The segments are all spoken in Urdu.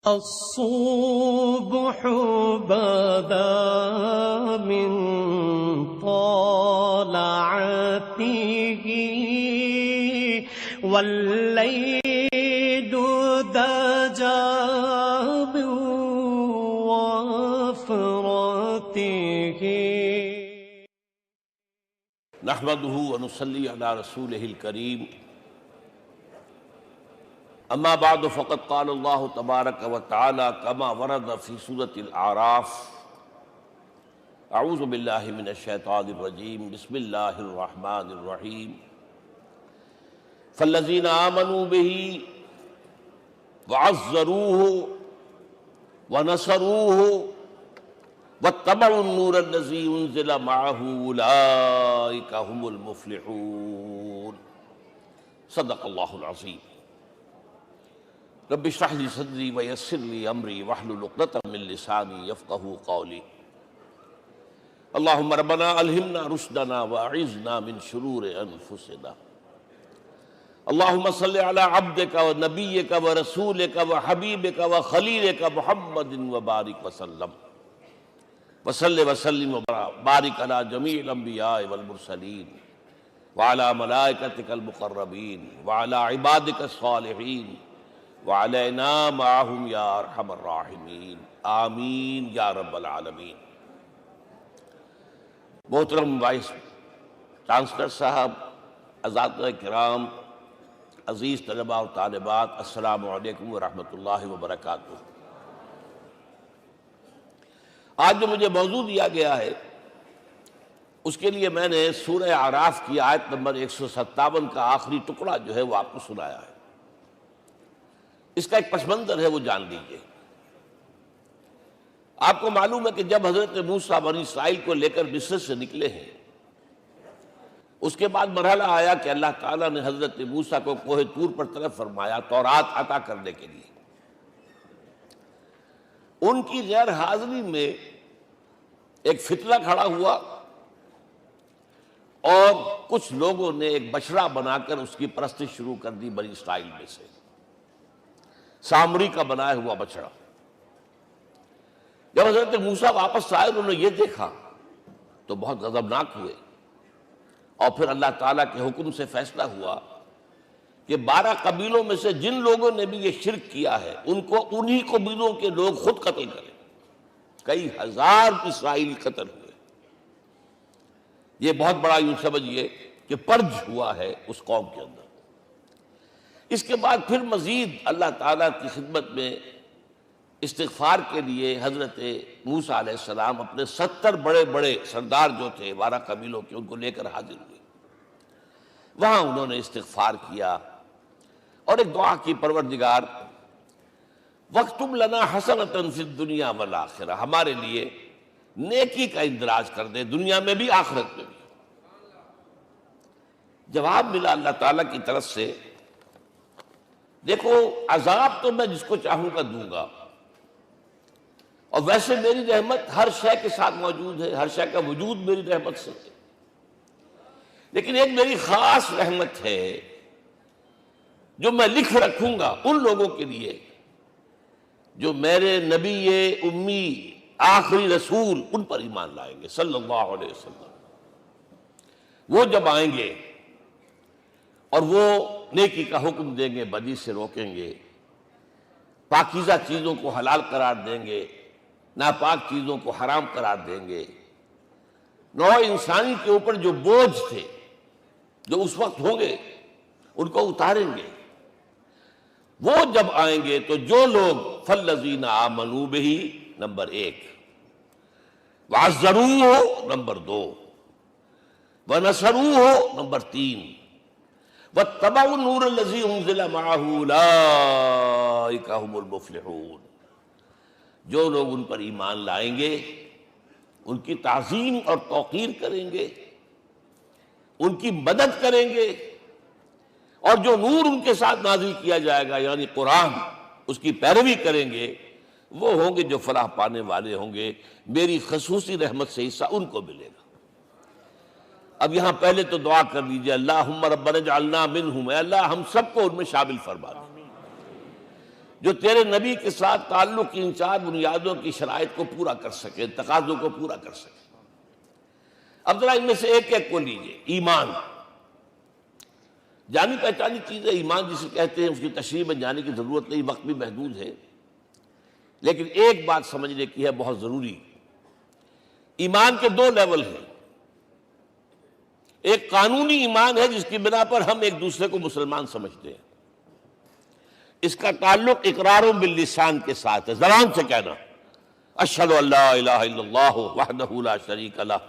الصبح بدا من طلعته والليل دجى من وفرته نحمده ونصلي على رسوله الكريم اما بعد فقد قال الله تبارك وتعالى كما ورد في سورة الأعراف اعوذ بالله من الشيطان الرجيم بسم الله الرحمن الرحيم فالذين آمنوا به وعزروه ونصروه واتبعوا النور الذي انزل معه اولئك هم المفلحون صدق الله العظيم رب اشرح لي صدري ويسر لي امري واحلل عقدة من لساني يفقهوا قولي اللهم ربنا الهمنا رشدنا واعذنا من شرور انفسنا اللهم صل على عبدك ونبيك ورسولك وحبيبك وخليلك محمد وبارك وسلم وصلی وسلم وبارک علی جمیع الانبیاء والمرسلین وعلی ملائکتک المقربین وعلی عبادک الصالحین وعلینا معہم یا ارحم الراحمین آمین یا رب العالمین۔ محترم وائس چانسلر صاحب، اساتذہ کرام، عزیز طلباء اور طالبات، السلام علیکم ورحمۃ اللہ وبرکاتہ۔ آج جو مجھے موضوع دیا گیا ہے اس کے لیے میں نے سورہ اعراف کی آیت نمبر 157 کا آخری ٹکڑا جو ہے وہ آپ کو سنایا ہے۔ اس کا ایک پس منظر ہے وہ جان لیجیے۔ آپ کو معلوم ہے کہ جب حضرت موسیٰ بنی اسرائیل کو لے کر مصر سے نکلے ہیں، اس کے بعد مرحلہ آیا کہ اللہ تعالیٰ نے حضرت موسیٰ کو کوہ طور پر طلب فرمایا تورات عطا کرنے کے لیے۔ ان کی غیر حاضری میں ایک فتنہ کھڑا ہوا اور کچھ لوگوں نے ایک بچڑا بنا کر اس کی پرستش شروع کر دی بنی اسرائیل میں سے، سامری کا بنایا ہوا بچڑا۔ جب حضرت موسیٰ واپس آئے انہوں نے یہ دیکھا تو بہت غضبناک ہوئے، اور پھر اللہ تعالیٰ کے حکم سے فیصلہ ہوا کہ 12 قبیلوں میں سے جن لوگوں نے بھی یہ شرک کیا ہے ان کو انہی قبیلوں کے لوگ خود قتل کریں۔ کئی ہزار اسرائیلی قتل ہوئے۔ یہ بہت بڑا یوں سمجھیے کہ پرج ہوا ہے اس قوم کے اندر۔ اس کے بعد پھر مزید اللہ تعالیٰ کی خدمت میں استغفار کے لیے حضرت موسیٰ علیہ السلام اپنے 70 بڑے بڑے سردار جو تھے 12 قبیلوں کے ان کو لے کر حاضر ہوئے۔ وہاں انہوں نے استغفار کیا اور ایک دعا کی، پروردگار وَاكْتُبْ لَنَا حَسَنَةً فِي الدُّنْيَا وَالْآخِرَةِ، ہمارے لیے نیکی کا اندراج کر دے، دنیا میں بھی آخرت میں بھی۔ جواب ملا اللہ تعالیٰ کی طرف سے، دیکھو عذاب تو میں جس کو چاہوں گا دوں گا، اور ویسے میری رحمت ہر شے کے ساتھ موجود ہے، ہر شے کا وجود میری رحمت سے ہے، لیکن ایک میری خاص رحمت ہے جو میں لکھ رکھوں گا ان لوگوں کے لیے جو میرے نبی امی آخری رسول ان پر ایمان لائیں گے صلی اللہ علیہ وسلم۔ وہ جب آئیں گے اور وہ نیکی کا حکم دیں گے، بدی سے روکیں گے، پاکیزہ چیزوں کو حلال قرار دیں گے، ناپاک چیزوں کو حرام قرار دیں گے، نوع انسانی کے اوپر جو بوجھ تھے جو اس وقت ہوں گے ان کو اتاریں گے۔ وہ جب آئیں گے تو جو لوگ فَالَّذِينَ آمَنُوا بِهِ نمبر 1، وَعَزَّرُوهُ نمبر 2، وَنَصَرُوهُ نمبر 3، وَاتَّبَعُوا النُّورَ الَّذِي أُنزِلَ مَعَهُ أُولَٰئِكَ هُمُ الْمُفْلِحُونَ۔ جو لوگ ان پر ایمان لائیں گے ان کی تعظیم اور توقیر کریں گے، ان کی مدد کریں گے، اور جو نور ان کے ساتھ نازل کیا جائے گا یعنی قرآن، اس کی پیروی کریں گے، وہ ہوں گے جو فلاح پانے والے ہوں گے، میری خصوصی رحمت سے حصہ ان کو ملے گا۔ اب یہاں پہلے تو دعا کر لیجئے، اللہم ربنا اجعلنا منہم، اے اللہ ہم سب کو ان میں شامل فرما دے۔ جو تیرے نبی کے ساتھ تعلق کی ان 4 بنیادوں کی شرائط کو پورا کر سکے، تقاضوں کو پورا کر سکے۔ اب ذرا ان میں سے ایک ایک کو لیجئے۔ ایمان جانی پہچانی چیز ہے، ایمان جسے کہتے ہیں، اس کی تشریح میں جانے کی ضرورت نہیں، وقت بھی محدود ہے، لیکن ایک بات سمجھنے کی ہے بہت ضروری۔ ایمان کے 2 لیول ہیں۔ ایک قانونی ایمان ہے جس کی بنا پر ہم ایک دوسرے کو مسلمان سمجھتے ہیں، اس کا تعلق اقرار باللسان کے ساتھ ہے، زبان سے کہنا اشہد ان لا الہ الا اللہ وحدہ لا شریک لہ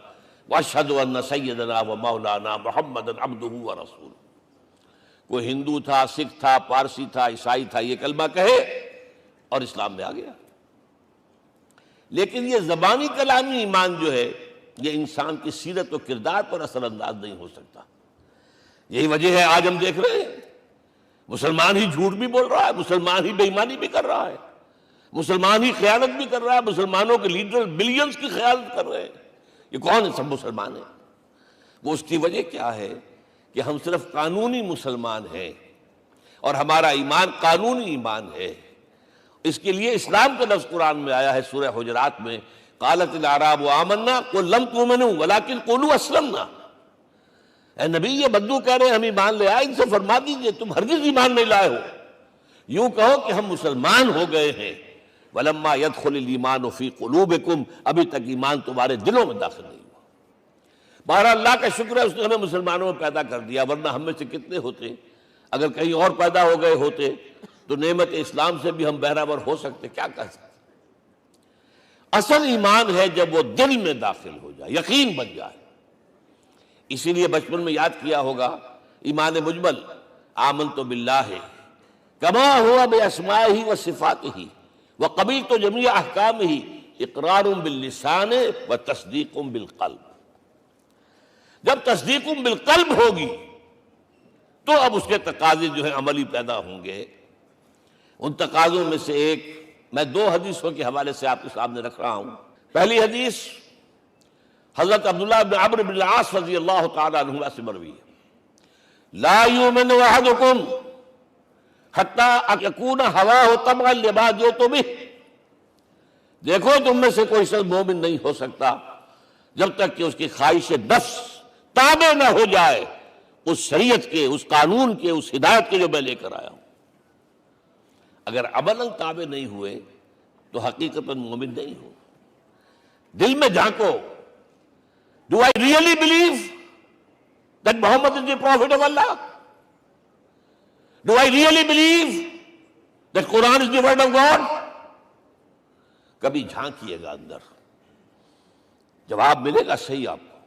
واشہد ان سیدنا و مولانا محمد عبدہ ورسولہ۔ کوئی ہندو تھا، سکھ تھا، پارسی تھا، عیسائی تھا، یہ کلمہ کہے اور اسلام میں آ گیا۔ لیکن یہ زبانی کلامی ایمان جو ہے یہ انسان کی سیرت و کردار پر اثر انداز نہیں ہو سکتا۔ یہی وجہ ہے آج ہم دیکھ رہے ہیں مسلمان ہی جھوٹ بھی بول رہا ہے، مسلمان ہی بے ایمانی بھی کر رہا ہے، مسلمان ہی خیانت بھی کر رہا ہے، مسلمانوں کے لیڈر بلینز کی خیانت کر رہے ہیں۔ یہ کون ہے؟ سب مسلمان ہیں۔ وہ اس کی وجہ کیا ہے کہ ہم صرف قانونی مسلمان ہیں اور ہمارا ایمان قانونی ایمان ہے۔ اس کے لیے اسلام کا لفظ قرآن میں آیا ہے سورہ حجرات میں، قالت الاعراب آمنا قل لم تؤمنوا ولکن قولوا اسلمنا۔ اے نبی یہ بدو کہہ رہے ہیں ہم ایمان لے آئے، ان سے فرما دیجئے تم ہرگز ایمان نہیں لائے ہو، یوں کہو کہ ہم مسلمان ہو گئے ہیں۔ ولما يدخل الايمان في قلوبكم، ابھی تک ایمان تمہارے دلوں میں داخل نہیں ہوا۔ بہرحال اللہ کا شکر ہے اس نے ہمیں مسلمانوں میں پیدا کر دیا، ورنہ ہم میں سے کتنے ہوتے اگر کہیں اور پیدا ہو گئے ہوتے تو نعمت اسلام سے بھی ہم بہرہور ہو سکتے، کیا کہہ سکتے۔ اصل ایمان ہے جب وہ دل میں داخل ہو جائے، یقین بن جائے۔ اسی لیے بچپن میں یاد کیا ہوگا ایمان مجمل، آمنت باللہ کما ہوا باسمائہ وصفاتہ وقبلت جمیع احکامہ اقرار باللسان وتصدیق بالقلب۔ جب تصدیق بالقلب ہوگی تو اب اس کے تقاضے جو ہیں عملی پیدا ہوں گے۔ ان تقاضوں میں سے ایک میں 2 حدیثوں کے حوالے سے آپ کے سامنے رکھ رہا ہوں۔ پہلی حدیث حضرت عبداللہ بن عمرو بن العاص رضی اللہ تعالی عنہما سے مروی ہے، لا یؤمن احدکم حتی یکون ہواہ طبعا لما جئت بہ۔ دیکھو تم میں سے کوئی شخص مومن نہیں ہو سکتا جب تک کہ اس کی خواہش نفس تابع نہ ہو جائے اس شریعت کے، اس قانون کے، اس ہدایت کے جو میں لے کر آیا ہوں۔ اگر عملاً تابع نہیں ہوئے تو حقیقتاً مومن نہیں ہو۔ دل میں جھانکو، Do I really believe that Muhammad is the prophet of Allah? Do I really believe that Quran is the word of God? کبھی جھانکیے گا اندر، جواب ملے گا صحیح آپ کو۔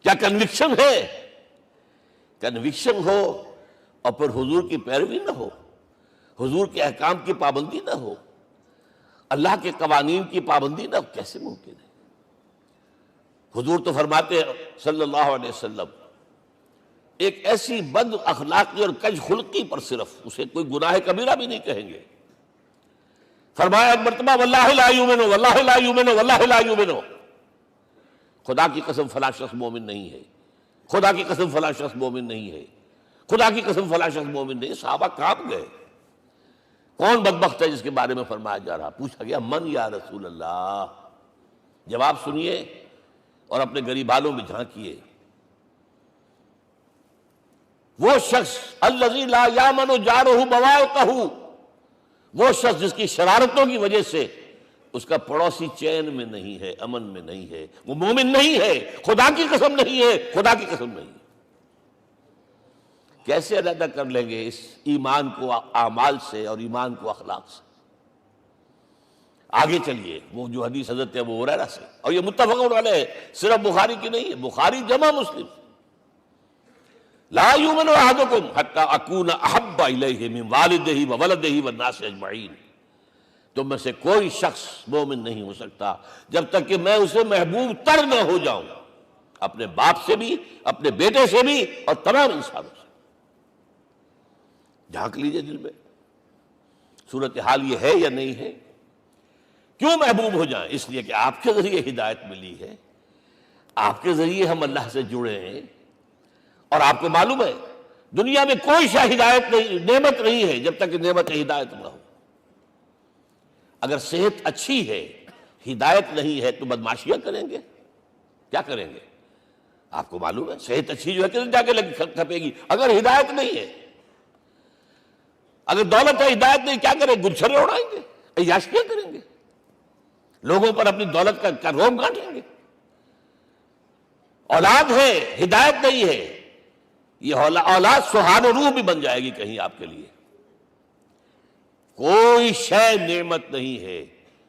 کیا کنوکشن ہے؟ کنوکشن ہو اور پھر حضور کی پیروی نہ ہو، حضور کے احکام کی پابندی نہ ہو، اللہ کے قوانین کی پابندی نہ ہو، کیسے ممکن ہے؟ حضور تو فرماتے ہیں صلی اللہ علیہ وسلم ایک ایسی بد اخلاقی اور کج خلقی پر صرف اسے کوئی گناہ کبیرہ بھی نہیں کہیں گے۔ فرمایا ایک مرتبہ واللہ لا یؤمن، واللہ لا یؤمن، واللہ لا یؤمن، خدا کی قسم فلاں شخص مومن نہیں ہے، خدا کی قسم فلاں شخص مومن نہیں ہے، خدا کی قسم فلاں شخص مومن نہیں ہے۔ صحابہ کانپ گئے، کون بدبخت ہے جس کے بارے میں فرمایا جا رہا؟ پوچھا گیا من یا رسول اللہ؟ جواب سنیے اور اپنے غریب حالوں میں جھانکیے۔ وہ شخص الذی لا یامن جارہ بوائقہ، وہ شخص جس کی شرارتوں کی وجہ سے اس کا پڑوسی چین میں نہیں ہے، امن میں نہیں ہے، وہ مومن نہیں ہے، خدا کی قسم نہیں ہے، خدا کی قسم نہیں ہے۔ کیسے علیحدہ کر لیں گے اس ایمان کو اعمال سے اور ایمان کو اخلاق سے؟ آگے چلیے، وہ جو حدیث حضرت ابو ہریرہ سے، اور یہ متفق علیہ ہے، صرف بخاری کی نہیں ہے، بخاری جمع مسلم۔ لا یؤمن احدکم حتی اکون احب الیہ من والدہ وولدہ والناس اجمعین۔ تم میں سے کوئی شخص مومن نہیں ہو سکتا جب تک کہ میں اسے محبوب تر نہ ہو جاؤں، اپنے باپ سے بھی، اپنے بیٹے سے بھی، اور تمام انسانوں سے۔ جھانک لیجئے دل میں، صورتحال یہ ہے یا نہیں ہے؟ کیوں محبوب ہو جائیں؟ اس لیے کہ آپ کے ذریعے ہدایت ملی ہے، آپ کے ذریعے ہم اللہ سے جڑے ہیں، اور آپ کو معلوم ہے دنیا میں کوئی شے ہدایت نہیں، نعمت نہیں ہے جب تک کہ نعمت ہدایت نہ ہو۔ اگر صحت اچھی ہے، ہدایت نہیں ہے، تو بدماشیاں کریں گے، کیا کریں گے؟ آپ کو معلوم ہے صحت اچھی جو ہے کہ جا کے کھپے گی، اگر ہدایت نہیں ہے۔ اگر دولت ہے، ہدایت نہیں، کیا کریں؟ گلچھرے اڑائیں گے، عیاشیاں کریں گے، لوگوں پر اپنی دولت کا روب گانٹیں گے۔ اولاد ہے، ہدایت نہیں ہے، یہ اولاد سہان و روح بھی بن جائے گی کہیں آپ کے لیے۔ کوئی شے نعمت نہیں ہے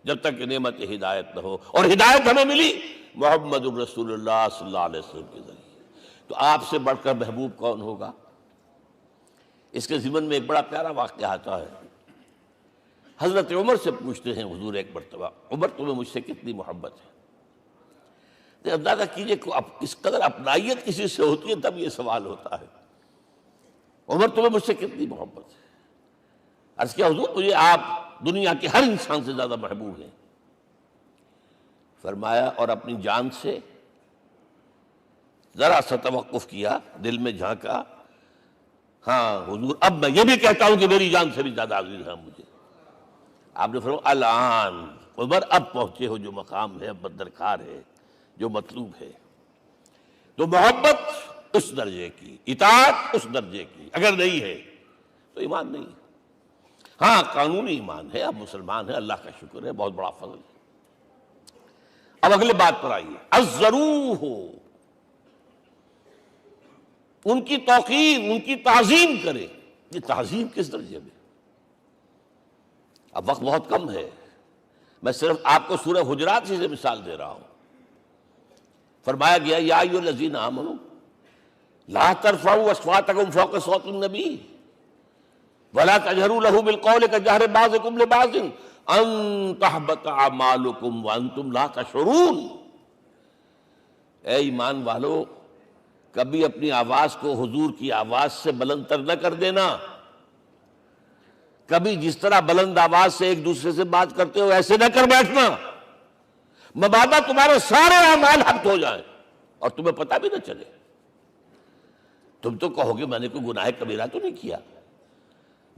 جب تک کہ نعمت ہدایت نہ ہو، اور ہدایت ہمیں ملی محمد الرسول اللہ صلی اللہ علیہ وسلم کے ذریعے۔ تو آپ سے بڑھ کر محبوب کون ہوگا؟ اس کے ضمن میں ایک بڑا پیارا واقعہ آتا ہے۔ حضرت عمر سے پوچھتے ہیں حضور ایک مرتبہ، عمر تمہیں مجھ سے کتنی محبت ہے؟ اندازہ کیجئے کہ اس قدر اپنائیت کسی سے ہوتی ہے تب یہ سوال ہوتا ہے، عمر تمہیں مجھ سے کتنی محبت ہے؟ عرض کیا حضور مجھے آپ دنیا کے ہر انسان سے زیادہ محبوب ہیں۔ فرمایا اور اپنی جان سے؟ ذرا سا توقف کیا، دل میں جھانکا، ہاں حضور اب میں یہ بھی کہتا ہوں کہ میری جان سے بھی زیادہ عزیز ہے مجھے۔ آپ نے فرمایا الان عمر اب پہنچے ہو جو مقام ہے، اب درکار ہے، جو مطلوب ہے۔ تو محبت اس درجے کی، اطاعت اس درجے کی اگر نہیں ہے تو ایمان نہیں ہے۔ ہاں قانونی ایمان ہے، اب مسلمان ہے، اللہ کا شکر ہے، بہت بڑا فضل ہے۔ اب اگلے بات پر آئیے، الضروح، ان کی توقیر، ان کی تعظیم کرے۔ یہ تعظیم کس درجے میں؟ اب وقت بہت کم ہے، میں صرف آپ کو سورہ حجرات سے مثال دے رہا ہوں۔ فرمایا گیا یا ایھا الذین آمنوا لا ترفعوا اصواتکم فوق صوت النبی ولا تجہروا لہ بالقول کجہر بعضکم لبعض ان تحبط اعمالکم وانتم لا تشعرون۔ اے ایمان والو، کبھی اپنی آواز کو حضور کی آواز سے بلند تر نہ کر دینا۔ کبھی جس طرح بلند آواز سے ایک دوسرے سے بات کرتے ہو ایسے نہ کر بیٹھنا، مبادا تمہارے سارے اعمال حبط ہو جائیں اور تمہیں پتہ بھی نہ چلے۔ تم تو کہو گے میں نے کوئی گناہ کبیرہ تو نہیں کیا،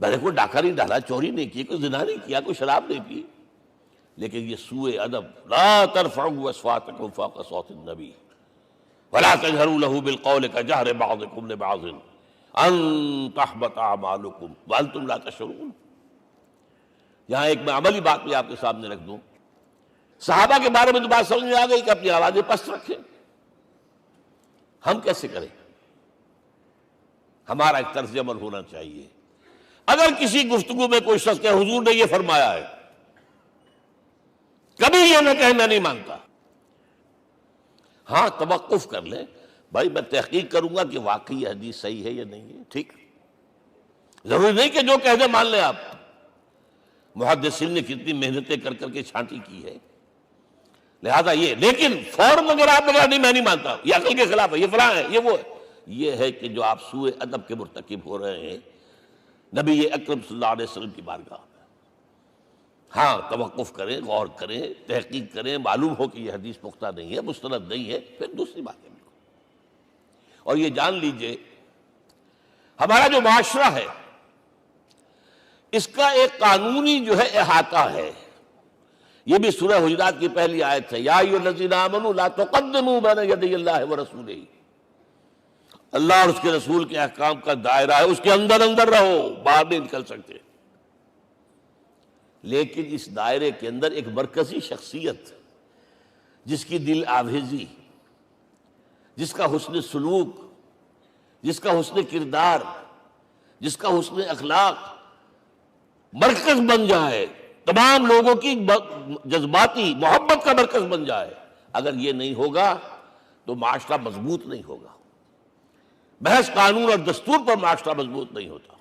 میں نے کوئی ڈاکہ نہیں ڈالا، چوری نہیں کی، کوئی زنا نہیں کیا، کوئی شراب نہیں پی، لیکن یہ سوء ادب، لا ترفعوا اصواتکم فوق صوت النبی ولا تجہروا لہ بالقول کجہر بعضکم لبعض ان تحبط اعمالکم وانتم لا تشعرون۔ یہاں ایک میں عملی بات بھی آپ کے سامنے رکھ دوں۔ صحابہ کے بارے میں تو بات سمجھ میں آ گئی کہ اپنی آوازیں پست رکھیں، ہم کیسے کریں؟ ہمارا ایک طرز عمل ہونا چاہیے۔ اگر کسی گفتگو میں کوئی شخص کہ حضور نے یہ فرمایا ہے، کبھی یہ نہ کہے میں نہیں مانتا۔ ہاں توقف کر لیں، بھائی میں تحقیق کروں گا کہ واقعی یہ حدیث صحیح ہے یا نہیں ہے، ٹھیک، ضروری نہیں کہ جو کہہ دے مان لیں آپ۔ محدثین نے کتنی محنتیں کر کر کے چھانٹی کی ہے، لہذا یہ، لیکن فوراً اگر آپ نے کہا نہیں میں نہیں مانتا، یہ عقل کے خلاف ہے، یہ فلاں ہے، یہ وہ ہے، یہ ہے کہ جو آپ سوء ادب کے مرتکب ہو رہے ہیں نبی اکرم صلی اللہ علیہ وسلم کی بارگاہ میں۔ ہاں توقف کریں، غور کریں، تحقیق کریں، معلوم ہو کہ یہ حدیث پختہ نہیں ہے، مستند نہیں ہے، پھر دوسری بات ہے۔ اور یہ جان لیجئے ہمارا جو معاشرہ ہے اس کا ایک قانونی جو ہے احاطہ ہے۔ یہ بھی سورہ حجرات کی پہلی آیت ہے، یا ایھا الذین آمنوا لا تقدموا بین یدی اللہ ورسولہ۔ اللہ اور اس کے رسول کے احکام کا دائرہ ہے، اس کے اندر اندر رہو، باہر نہیں نکل سکتے۔ لیکن اس دائرے کے اندر ایک مرکزی شخصیت جس کی دل آویزی، جس کا حسن سلوک، جس کا حسن کردار، جس کا حسن اخلاق مرکز بن جائے، تمام لوگوں کی جذباتی محبت کا مرکز بن جائے، اگر یہ نہیں ہوگا تو معاشرہ مضبوط نہیں ہوگا۔ محض قانون اور دستور پر معاشرہ مضبوط نہیں ہوتا۔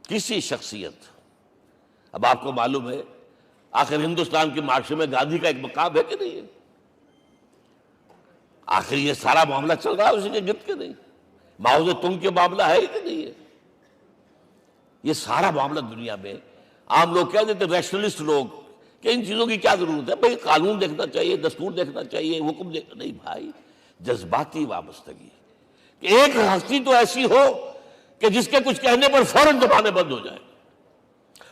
کسی شخصیت، اب آپ کو معلوم ہے آخر ہندوستان کے معاشرے میں گاندھی کا ایک مقام ہے کہ نہیں ہے؟ آخر یہ سارا معاملہ چل رہا ہے اسی کے گرد کے نہیں؟ ماؤ زے تنگ کے معاملہ ہے کہ نہیں ہے؟ یہ سارا معاملہ دنیا میں عام لوگ کہہ دیتے، ریشنلسٹ لوگ، کہ ان چیزوں کی کیا ضرورت ہے، بھائی قانون دیکھنا چاہیے، دستور دیکھنا چاہیے، حکم دیکھنا نہیں۔ بھائی جذباتی وابستگی، کہ ایک ہستی تو ایسی ہو کہ جس کے کچھ کہنے پر فوراً زبانیں بند ہو جائیں.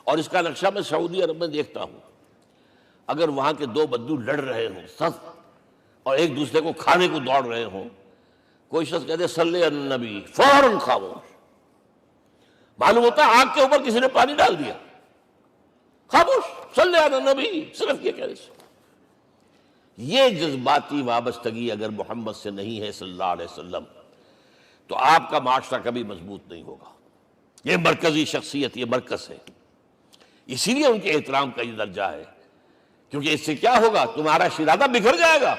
اور اس کا نقشہ میں سعودی عرب میں دیکھتا ہوں، اگر وہاں کے دو بدو لڑ رہے ہوں صف اور ایک دوسرے کو کھانے کو دوڑ رہے ہوں، کوئی شخص کہتے صلی علی النبی، فوراً خاموش. معلوم ہوتا ہے آگ کے اوپر کسی نے پانی ڈال دیا، خاموش، صلی علی النبی، صرف یہ کہنے سے. یہ جذباتی وابستگی اگر محمد سے نہیں ہے صلی اللہ علیہ وسلم تو آپ کا معاشرہ کبھی مضبوط نہیں ہوگا. یہ مرکزی شخصیت، یہ مرکز ہے. اسی لیے ان کے احترام کا یہ درجہ ہے، کیونکہ اس سے کیا ہوگا، تمہارا شیرازہ بکھر جائے گا.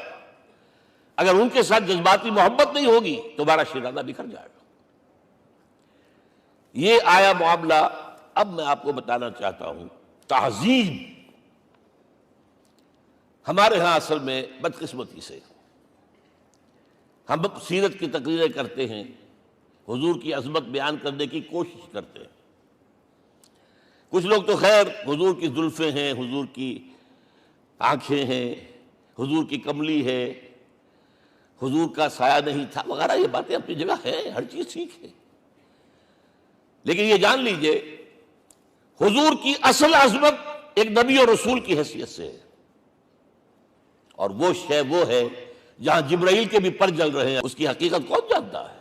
اگر ان کے ساتھ جذباتی محبت نہیں ہوگی تمہارا شیرازہ بکھر جائے گا. یہ آیا معاملہ. اب میں آپ کو بتانا چاہتا ہوں تہذیب ہمارے ہاں اصل میں بدقسمتی سے ہم سیرت کی تقریریں کرتے ہیں، حضور کی عظمت بیان کرنے کی کوشش کرتے ہیں. کچھ لوگ تو خیر حضور کی زلفیں ہیں، حضور کی آنکھیں ہیں، حضور کی کملی ہے، حضور کا سایہ نہیں تھا وغیرہ، یہ باتیں اپنی جگہ ہیں، ہر چیز ٹھیک ہے. لیکن یہ جان لیجئے حضور کی اصل عظمت ایک نبی اور رسول کی حیثیت سے ہے، اور وہ شے وہ ہے جہاں جبرائیل کے بھی پر جل رہے ہیں. اس کی حقیقت کون جانتا ہے؟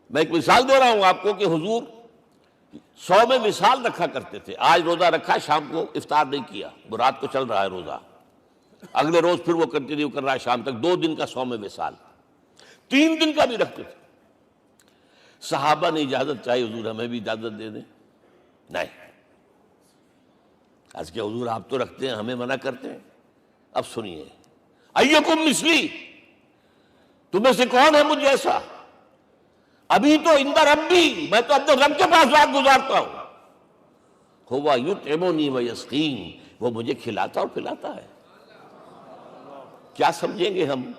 میں ایک مثال دے رہا ہوں آپ کو کہ حضور 100 میں مثال رکھا کرتے تھے. آج روزہ رکھا، شام کو افطار نہیں کیا، وہ رات کو چل رہا ہے روزہ، اگلے روز پھر وہ کنٹینیو کر رہا ہے شام تک. 2 دن کا 100 میں مثال، 3 دن کا بھی رکھتے تھے. صحابہ نے اجازت چاہی، حضور ہمیں بھی اجازت دے دیں. نہیں، آج کے حضور آپ تو رکھتے ہیں، ہمیں منع کرتے ہیں. اب سنیے، ایکم مثلی، تمہیں سے کون ہے مجھ جیسا؟ ابھی تو عند ربی، میں تو اپنے رب کے پاس رات گزارتا ہوں. ہوا یطعمنی ویسقین، وہ مجھے کھلاتا اور پلاتا ہے. کیا سمجھیں گے ہم؟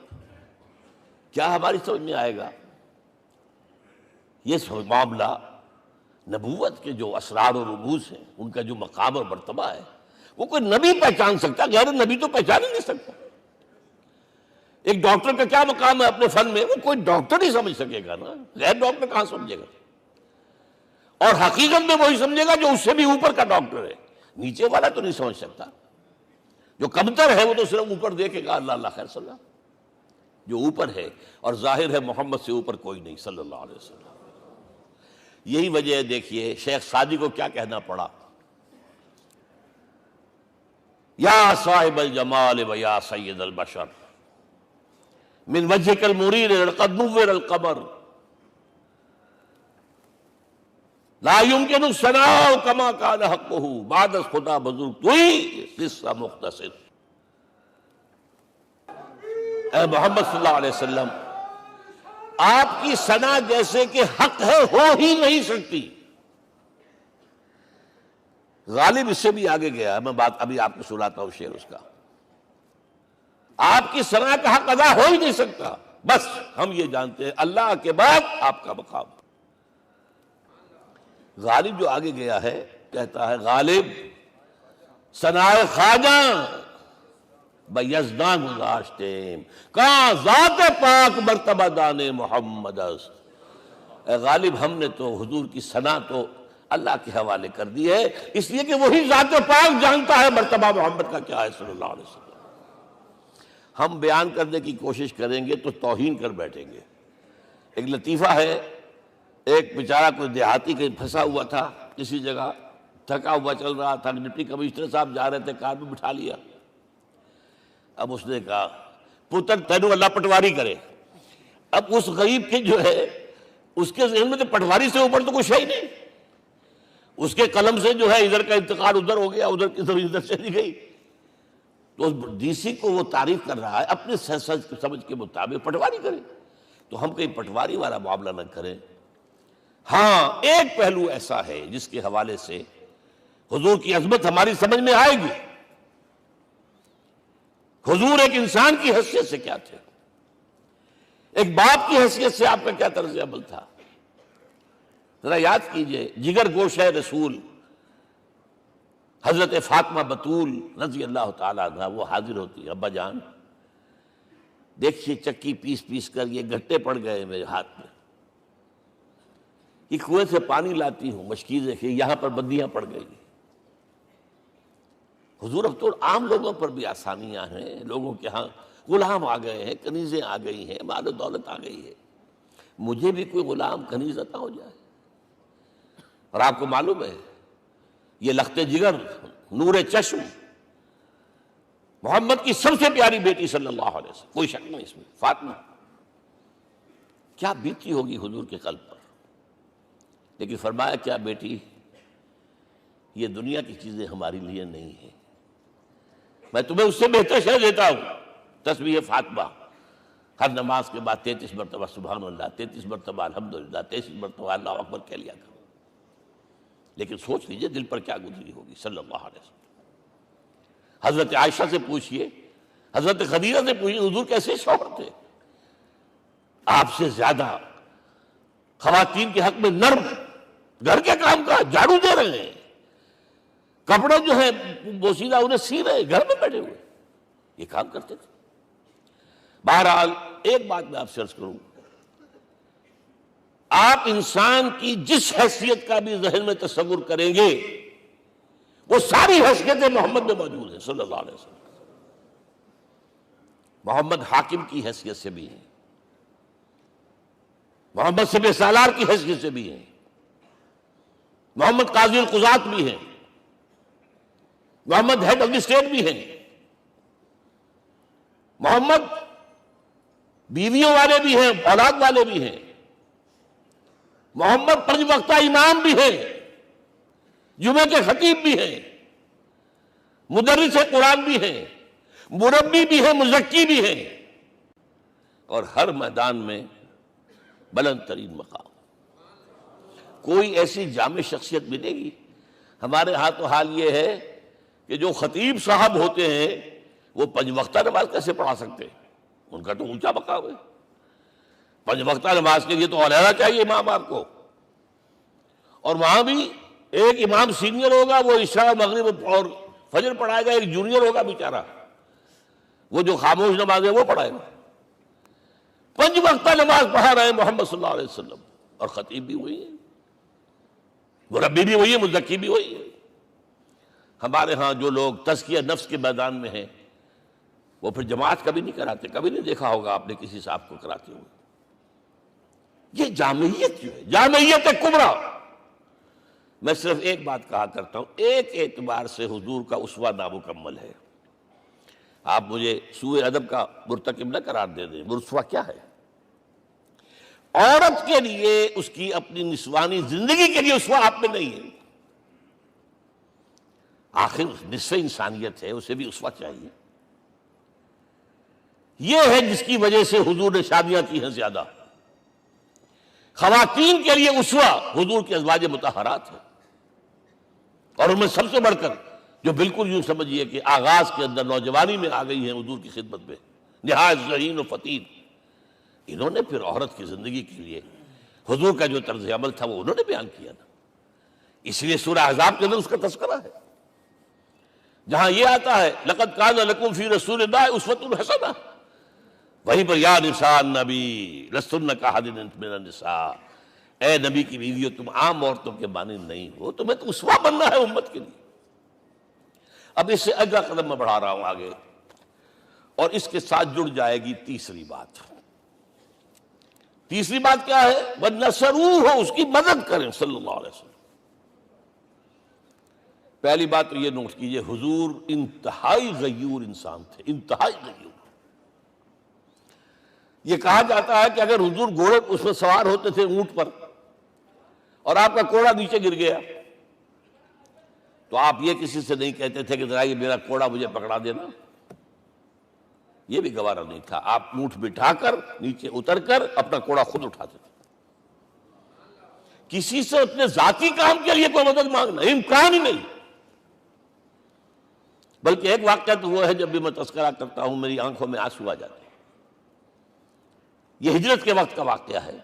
کیا ہماری سمجھ میں آئے گا؟ یہ معاملہ نبوت کے جو اسرار و رموز ہیں، ان کا جو مقام اور مرتبہ ہے، وہ کوئی نبی پہچان سکتا، غیر نبی تو پہچان ہی نہیں سکتا. ایک ڈاکٹر کا کیا مقام ہے اپنے فن میں، وہ کوئی ڈاکٹر ہی سمجھ سکے گا نا، غیر ڈاکٹر کہاں سمجھے گا؟ اور حقیقت میں وہی سمجھے گا جو اس سے بھی اوپر کا ڈاکٹر ہے. نیچے والا تو نہیں سمجھ سکتا. جو کمتر ہے وہ تو صرف اوپر دیکھے گا، اللہ اللہ خیر صلی اللہ. جو اوپر ہے اور ظاہر ہے محمد سے اوپر کوئی نہیں صلی اللہ علیہ وسلم. یہی وجہ ہے، دیکھیے شیخ سعدی کو کیا کہنا پڑا، یا صاحب الجمال و یا سید البشر من وجهك المرير قد نور القمر لا يمكن الثناء كما كان حقه بعد از خدا بزرگ توئی قصہ مختصر. اے محمد صلی اللہ علیہ وسلم، آپ کی ثنا جیسے کہ حق ہے ہو ہی نہیں سکتی. غالب اس سے بھی آگے گیا ہے، میں بات ابھی آپ کو سناتا ہوں شعر اس کا. آپ کی ثنا کا حق ادا ہو ہی نہیں سکتا. بس ہم یہ جانتے ہیں اللہ کے بعد آپ کا مقام. غالب جو آگے گیا ہے کہتا ہے، غالب ثنائے خواجہ بیزداں گزاشتے کہاں ذات پاک مرتبہ دان محمد است. اے غالب ہم نے تو حضور کی ثنا تو اللہ کے حوالے کر دی ہے، اس لیے کہ وہی ذات پاک جانتا ہے مرتبہ محمد کا کیا ہے صلی اللہ علیہ وسلم. ہم بیان کرنے کی کوشش کریں گے تو توہین کر بیٹھیں گے. ایک لطیفہ ہے، ایک بیچارہ کوئی دیہاتی کہیں پھنسا ہوا تھا کسی جگہ، تھکا ہوا چل رہا تھا، ڈپٹی کمشنر صاحب جا رہے تھے، کار میں بٹھا لیا. اب اس نے کہا پتر تینوں اللہ پٹواری کرے. اب اس غریب کے جو ہے اس کے ذہن میں تو پٹواری سے اوپر تو کچھ ہے ہی نہیں. اس کے قلم سے جو ہے ادھر کا انتقال ادھر ہو گیا، ادھر کی ادھر چلی گئی. تو ڈی سی کو وہ تعریف کر رہا ہے اپنے سمجھ کے مطابق، پٹواری کرے. تو ہم کہیں پٹواری والا معاملہ نہ کریں. ہاں ایک پہلو ایسا ہے جس کے حوالے سے حضور کی عظمت ہماری سمجھ میں آئے گی. حضور ایک انسان کی حیثیت سے کیا تھے، ایک باپ کی حیثیت سے آپ کا کیا طرز عمل تھا. ذرا یاد کیجئے، جگر گوشہ رسول حضرت فاطمہ بطول رضی اللہ تعالیٰ عنہ وہ حاضر ہوتی ہے، ابا جان دیکھیے چکی پیس پیس کر یہ گھٹے پڑ گئے میرے ہاتھ میں، یہ کنویں سے پانی لاتی ہوں، مشکل دیکھیے یہاں پر بندیاں پڑ گئی۔ حضور اب تو عام لوگوں پر بھی آسانیاں ہیں، لوگوں کے ہاں غلام آ گئے ہیں، کنیزیں آ گئی ہیں، مال و دولت آ گئی ہے، مجھے بھی کوئی غلام کنیز عطا ہو جائے۔ اور آپ کو معلوم ہے یہ لخت جگر، نور چشم، محمد کی سب سے پیاری بیٹی صلی اللہ علیہ وسلم، کوئی شک نہیں اس میں، فاطمہ، کیا بیتی ہوگی حضور کے قلب پر۔ لیکن فرمایا کیا بیٹی، یہ دنیا کی چیزیں ہماری لیے نہیں ہیں، میں تمہیں اس سے بہتر شے دیتا ہوں، تسبیح فاطمہ، ہر نماز کے بعد 33 مرتبہ سبحان اللہ، 33 مرتبہ الحمدللہ، 33 مرتبہ اللہ اکبر کہہ لیا کرو۔ لیکن سوچ لیجئے دل پر کیا گزری ہوگی صلی اللہ علیہ وسلم۔ حضرت عائشہ سے پوچھئے، حضرت خدیجہ سے پوچھئے حضور کیسے شوہر تھے، آپ سے زیادہ خواتین کے حق میں نرم، گھر کے کام کا جھاڑو دے رہے ہیں، کپڑے جو ہیں بوسیدہ انہیں سی رہے، گھر میں بیٹھے ہوئے یہ کام کرتے تھے۔ بہرحال ایک بات میں آپ سے عرض کروں، آپ انسان کی جس حیثیت کا بھی ذہن میں تصور کریں گے وہ ساری حیثیتیں محمد میں موجود ہیں صلی اللہ علیہ وسلم۔ محمد حاکم کی حیثیت سے بھی ہیں، محمد سب سالار کی حیثیت سے بھی ہیں، محمد قاضی القضات بھی ہیں، محمد ہیڈ آف دی اسٹیٹ بھی ہیں، محمد بیویوں والے بھی ہیں، اولاد والے بھی ہیں، محمد 5 وقتہ امام بھی ہیں، جمعے کے خطیب بھی ہیں، مدرس قرآن بھی ہیں، مربی بھی ہیں، مزکی بھی ہیں، اور ہر میدان میں بلند ترین مقام۔ کوئی ایسی جامع شخصیت ملے گی؟ ہمارے ہاں تو حال یہ ہے کہ جو خطیب صاحب ہوتے ہیں وہ 5 وقتہ نماز کیسے پڑھا سکتے ہیں؟ ان کا تو اونچا مقام ہے، 5 وقتہ نماز کے لیے تو علیحدہ چاہیے امام آپ کو، اور وہاں بھی ایک امام سینئر ہوگا وہ عشاء مغرب اور فجر پڑھائے گا، ایک جونیئر ہوگا بیچارہ وہ جو خاموش نماز ہے وہ پڑھائے گا۔ 5 وقتہ نماز پڑھا رہے ہیں محمد صلی اللہ علیہ وسلم، اور خطیب بھی وہی ہے، مربی بھی وہی ہے، مزکی بھی وہی ہے۔ ہمارے ہاں جو لوگ تزکیہ نفس کے میدان میں ہیں وہ پھر جماعت کبھی نہیں کراتے، کبھی نہیں دیکھا ہوگا آپ نے کسی صاحب کو کراتے ہوئے۔ یہ جامعیت جو ہے، جامعیت کبریٰ۔ میں صرف ایک بات کہا کرتا ہوں، ایک اعتبار سے حضور کا اسوہ نامکمل ہے۔ آپ مجھے سوء ادب کا مرتکب نہ قرار دے دیں، اسوہ کیا ہے؟ عورت کے لیے اس کی اپنی نسوانی زندگی کے لیے اسوہ آپ میں نہیں ہے، آخر نصف انسانیت ہے، اسے بھی اسوہ چاہیے۔ یہ ہے جس کی وجہ سے حضور نے شادیاں کی ہیں زیادہ۔ خواتین کے لیے اسوہ حضور کے ازواج مطہرات ہیں، اور ان میں سب سے بڑھ کر جو بالکل یوں سمجھیے کہ آغاز کے اندر نوجوانی میں آ گئی ہیں حضور کی خدمت میں، نہایت ذہین و فطین، انہوں نے پھر عورت کی زندگی کے لیے حضور کا جو طرز عمل تھا وہ انہوں نے بیان کیا نا۔ اس لیے سورہ احزاب کے اندر اس کا تذکرہ ہے، جہاں یہ آتا ہے لقد کان لکم فی رسول اللہ اسوۃ حسنہ، وہیں پر یا نساء النبی لستن کاحد من النساء، اے نبی کی بیویوں تم عام عورتوں کے مانند نہیں ہو، تمہیں تو اسوہ بننا ہے امت کے لیے۔ اب اس سے اگلا قدم میں بڑھا رہا ہوں آگے، اور اس کے ساتھ جڑ جائے گی تیسری بات۔ تیسری بات کیا ہے؟ وَنَصَرُوهُ، اس کی مدد کریں صلی اللہ علیہ وسلم۔ پہلی بات تو یہ نوٹ کیجئے، حضور انتہائی غیور انسان تھے، انتہائی غیور۔ یہ کہا جاتا ہے کہ اگر حضور گھوڑے اس میں سوار ہوتے تھے اونٹ پر اور آپ کا کوڑا نیچے گر گیا تو آپ یہ کسی سے نہیں کہتے تھے کہ ذرا یہ میرا کوڑا مجھے پکڑا دینا، یہ بھی گوارا نہیں تھا، آپ اونٹ بٹھا کر نیچے اتر کر اپنا کوڑا خود اٹھاتے تھے۔ کسی سے اپنے ذاتی کام کے لیے کوئی مدد مانگنا امکان ہی نہیں۔ بلکہ ایک واقعہ تو وہ ہے جب بھی میں تذکرہ کرتا ہوں میری آنکھوں میں آنسو آ جاتے ہیں، یہ ہجرت کے وقت کا واقعہ ہے۔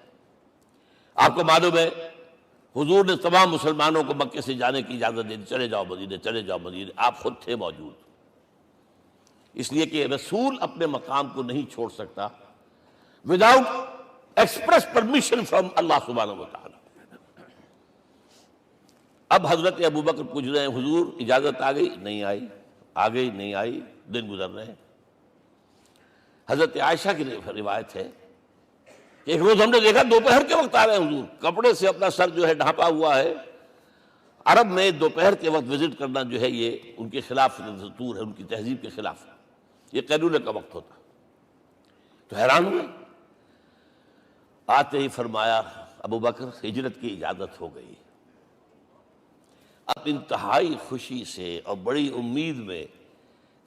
آپ کو معلوم ہے حضور نے تمام مسلمانوں کو مکے سے جانے کی اجازت دے دی، چلے جاؤ مدینے، چلے جاؤ مدینے، آپ خود تھے موجود۔ اس لیے کہ رسول اپنے مقام کو نہیں چھوڑ سکتا وداؤٹ ایکسپریس پرمیشن فرام اللہ سبحانہ و تعالی۔ اب حضرت ابوبکر پوچھ رہے ہیں حضور اجازت آ گئی؟ نہیں آئی۔ آ گئی؟ نہیں آئی۔ دن گزر رہے ہیں۔ حضرت عائشہ کی روایت ہے کہ ایک روز ہم نے دیکھا دوپہر کے وقت آ رہے ہیں حضور، کپڑے سے اپنا سر جو ہے ڈھانپا ہوا ہے۔ عرب میں دوپہر کے وقت وزٹ کرنا جو ہے یہ ان کے خلاف دستور ہے، ان کی تہذیب کے خلاف، یہ قیلولے کا وقت ہوتا۔ تو حیران ہوئے، آتے ہی فرمایا ابوبکر ہجرت کی اجازت ہو گئی۔ اب انتہائی خوشی سے اور بڑی امید میں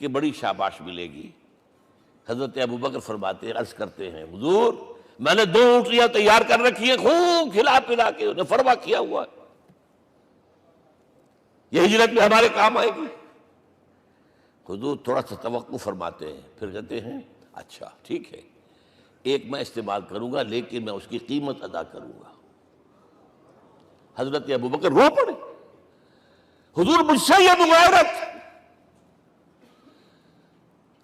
کہ بڑی شاباش ملے گی، حضرت ابوبکر فرماتے عرض کرتے ہیں حضور میں نے 2 اونٹنیاں تیار کر رکھی ہیں، خوب کھلا پلا کے انہیں فرما کیا ہوا ہے، یہ ہجرت میں ہمارے کام آئے گی۔ حضور تھوڑا سا توقع فرماتے ہیں، پھر کہتے ہیں اچھا ٹھیک ہے، ایک میں استعمال کروں گا لیکن میں اس کی قیمت ادا کروں گا۔ حضرت ابوبکر رو پڑے، حضور مجھ سے یہ مغایرت،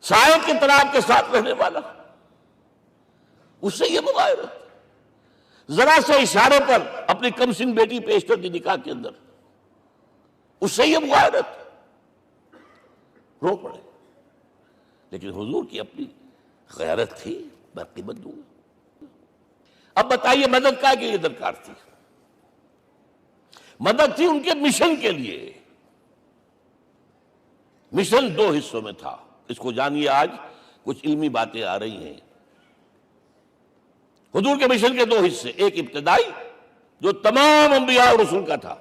سائے کے تناب کے ساتھ رہنے والا، اس سے یہ مغایرت، ذرا سے اشارے پر اپنی کم سن بیٹی پیش کر دی نکاح کے اندر، اس سے یہ مغایرت، رو پڑے۔ لیکن حضور کی اپنی غیرت تھی، میں قیمت دوں گا۔ اب بتائیے مدد کا کہ یہ درکار تھی؟ مدد تھی ان کے مشن کے لیے۔ مشن 2 حصوں میں تھا، اس کو جانیے، آج کچھ علمی باتیں آ رہی ہیں۔ حضور کے مشن کے 2 حصے، ایک ابتدائی جو تمام انبیاء اور رسول کا تھا،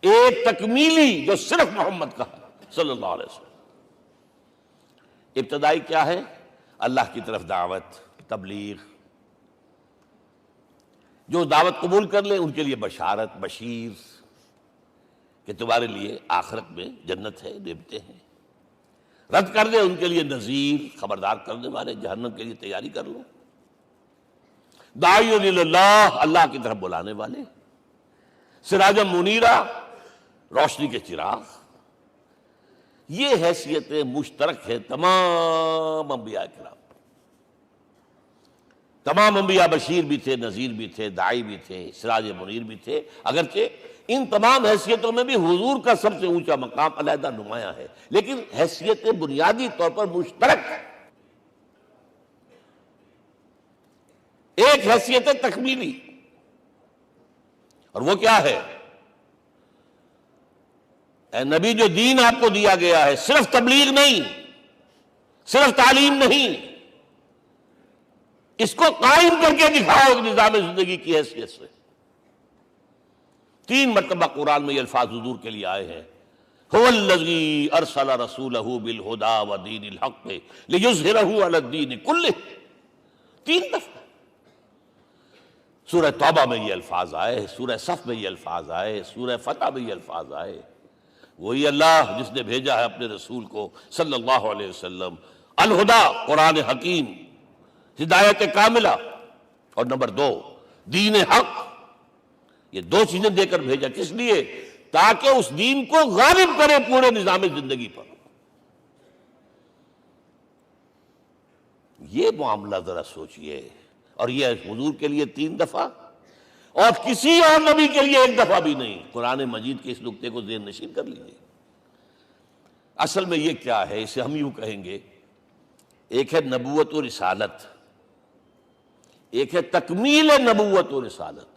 ایک تکمیلی جو صرف محمد کا صلی اللہ علیہ وسلم۔ ابتدائی کیا ہے؟ اللہ کی طرف دعوت، تبلیغ۔ جو دعوت قبول کر لیں ان کے لیے بشارت، بشیر کہ تمہارے لیے آخرت میں جنت ہے، نعمتیں ہیں۔ رد کر دیں ان کے لیے نذیر، خبردار کرنے والے، جہنم کے لیے تیاری کر لو۔ داعی اللہ، اللہ کی طرف بلانے والے، سراجا منیرا، روشنی کے چراغ۔ یہ حیثیتیں مشترک ہے تمام انبیاء کرام۔ تمام انبیاء بشیر بھی تھے، نذیر بھی تھے، داعی بھی تھے، سراج منیر بھی تھے، اگرچہ ان تمام حیثیتوں میں بھی حضور کا سب سے اونچا مقام علیحدہ نمایاں ہے، لیکن حیثیتیں بنیادی طور پر مشترک۔ ایک حیثیت تکمیلی، اور وہ کیا ہے؟ اے نبی جو دین آپ کو دیا گیا ہے، صرف تبلیغ نہیں، صرف تعلیم نہیں، اس کو قائم کر کے دکھاؤ نظام زندگی کی حیثیت سے۔ 3 مرتبہ قرآن میں یہ الفاظ حضور کے لیے آئے ہیں، هو الذی ارسل رسولہ بالہدی ودین الحق لیظہرہ علی الدین کلہ۔ 3 دفعہ سورہ توبہ میں یہ الفاظ آئے، سورہ صف میں یہ الفاظ آئے، سورہ فتح میں یہ الفاظ آئے۔ وہی اللہ جس نے بھیجا ہے اپنے رسول کو صلی اللہ علیہ وسلم، الہدا قرآن حکیم، ہدایت کاملہ، اور نمبر 2 دین حق۔ یہ 2 چیزیں دے کر بھیجا، کس لیے؟ تاکہ اس دین کو غالب کرے پورے نظام زندگی پر۔ یہ معاملہ ذرا سوچئے، اور یہ حضور کے لیے 3 دفعہ، اور کسی اور نبی کے لیے 1 دفعہ بھی نہیں۔ قرآن مجید کے اس نقطے کو ذہن نشین کر لیجیے۔ اصل میں یہ کیا ہے؟ اسے ہم یوں کہیں گے، ایک ہے نبوت و رسالت، ایک ہے تکمیل نبوت و رسالت۔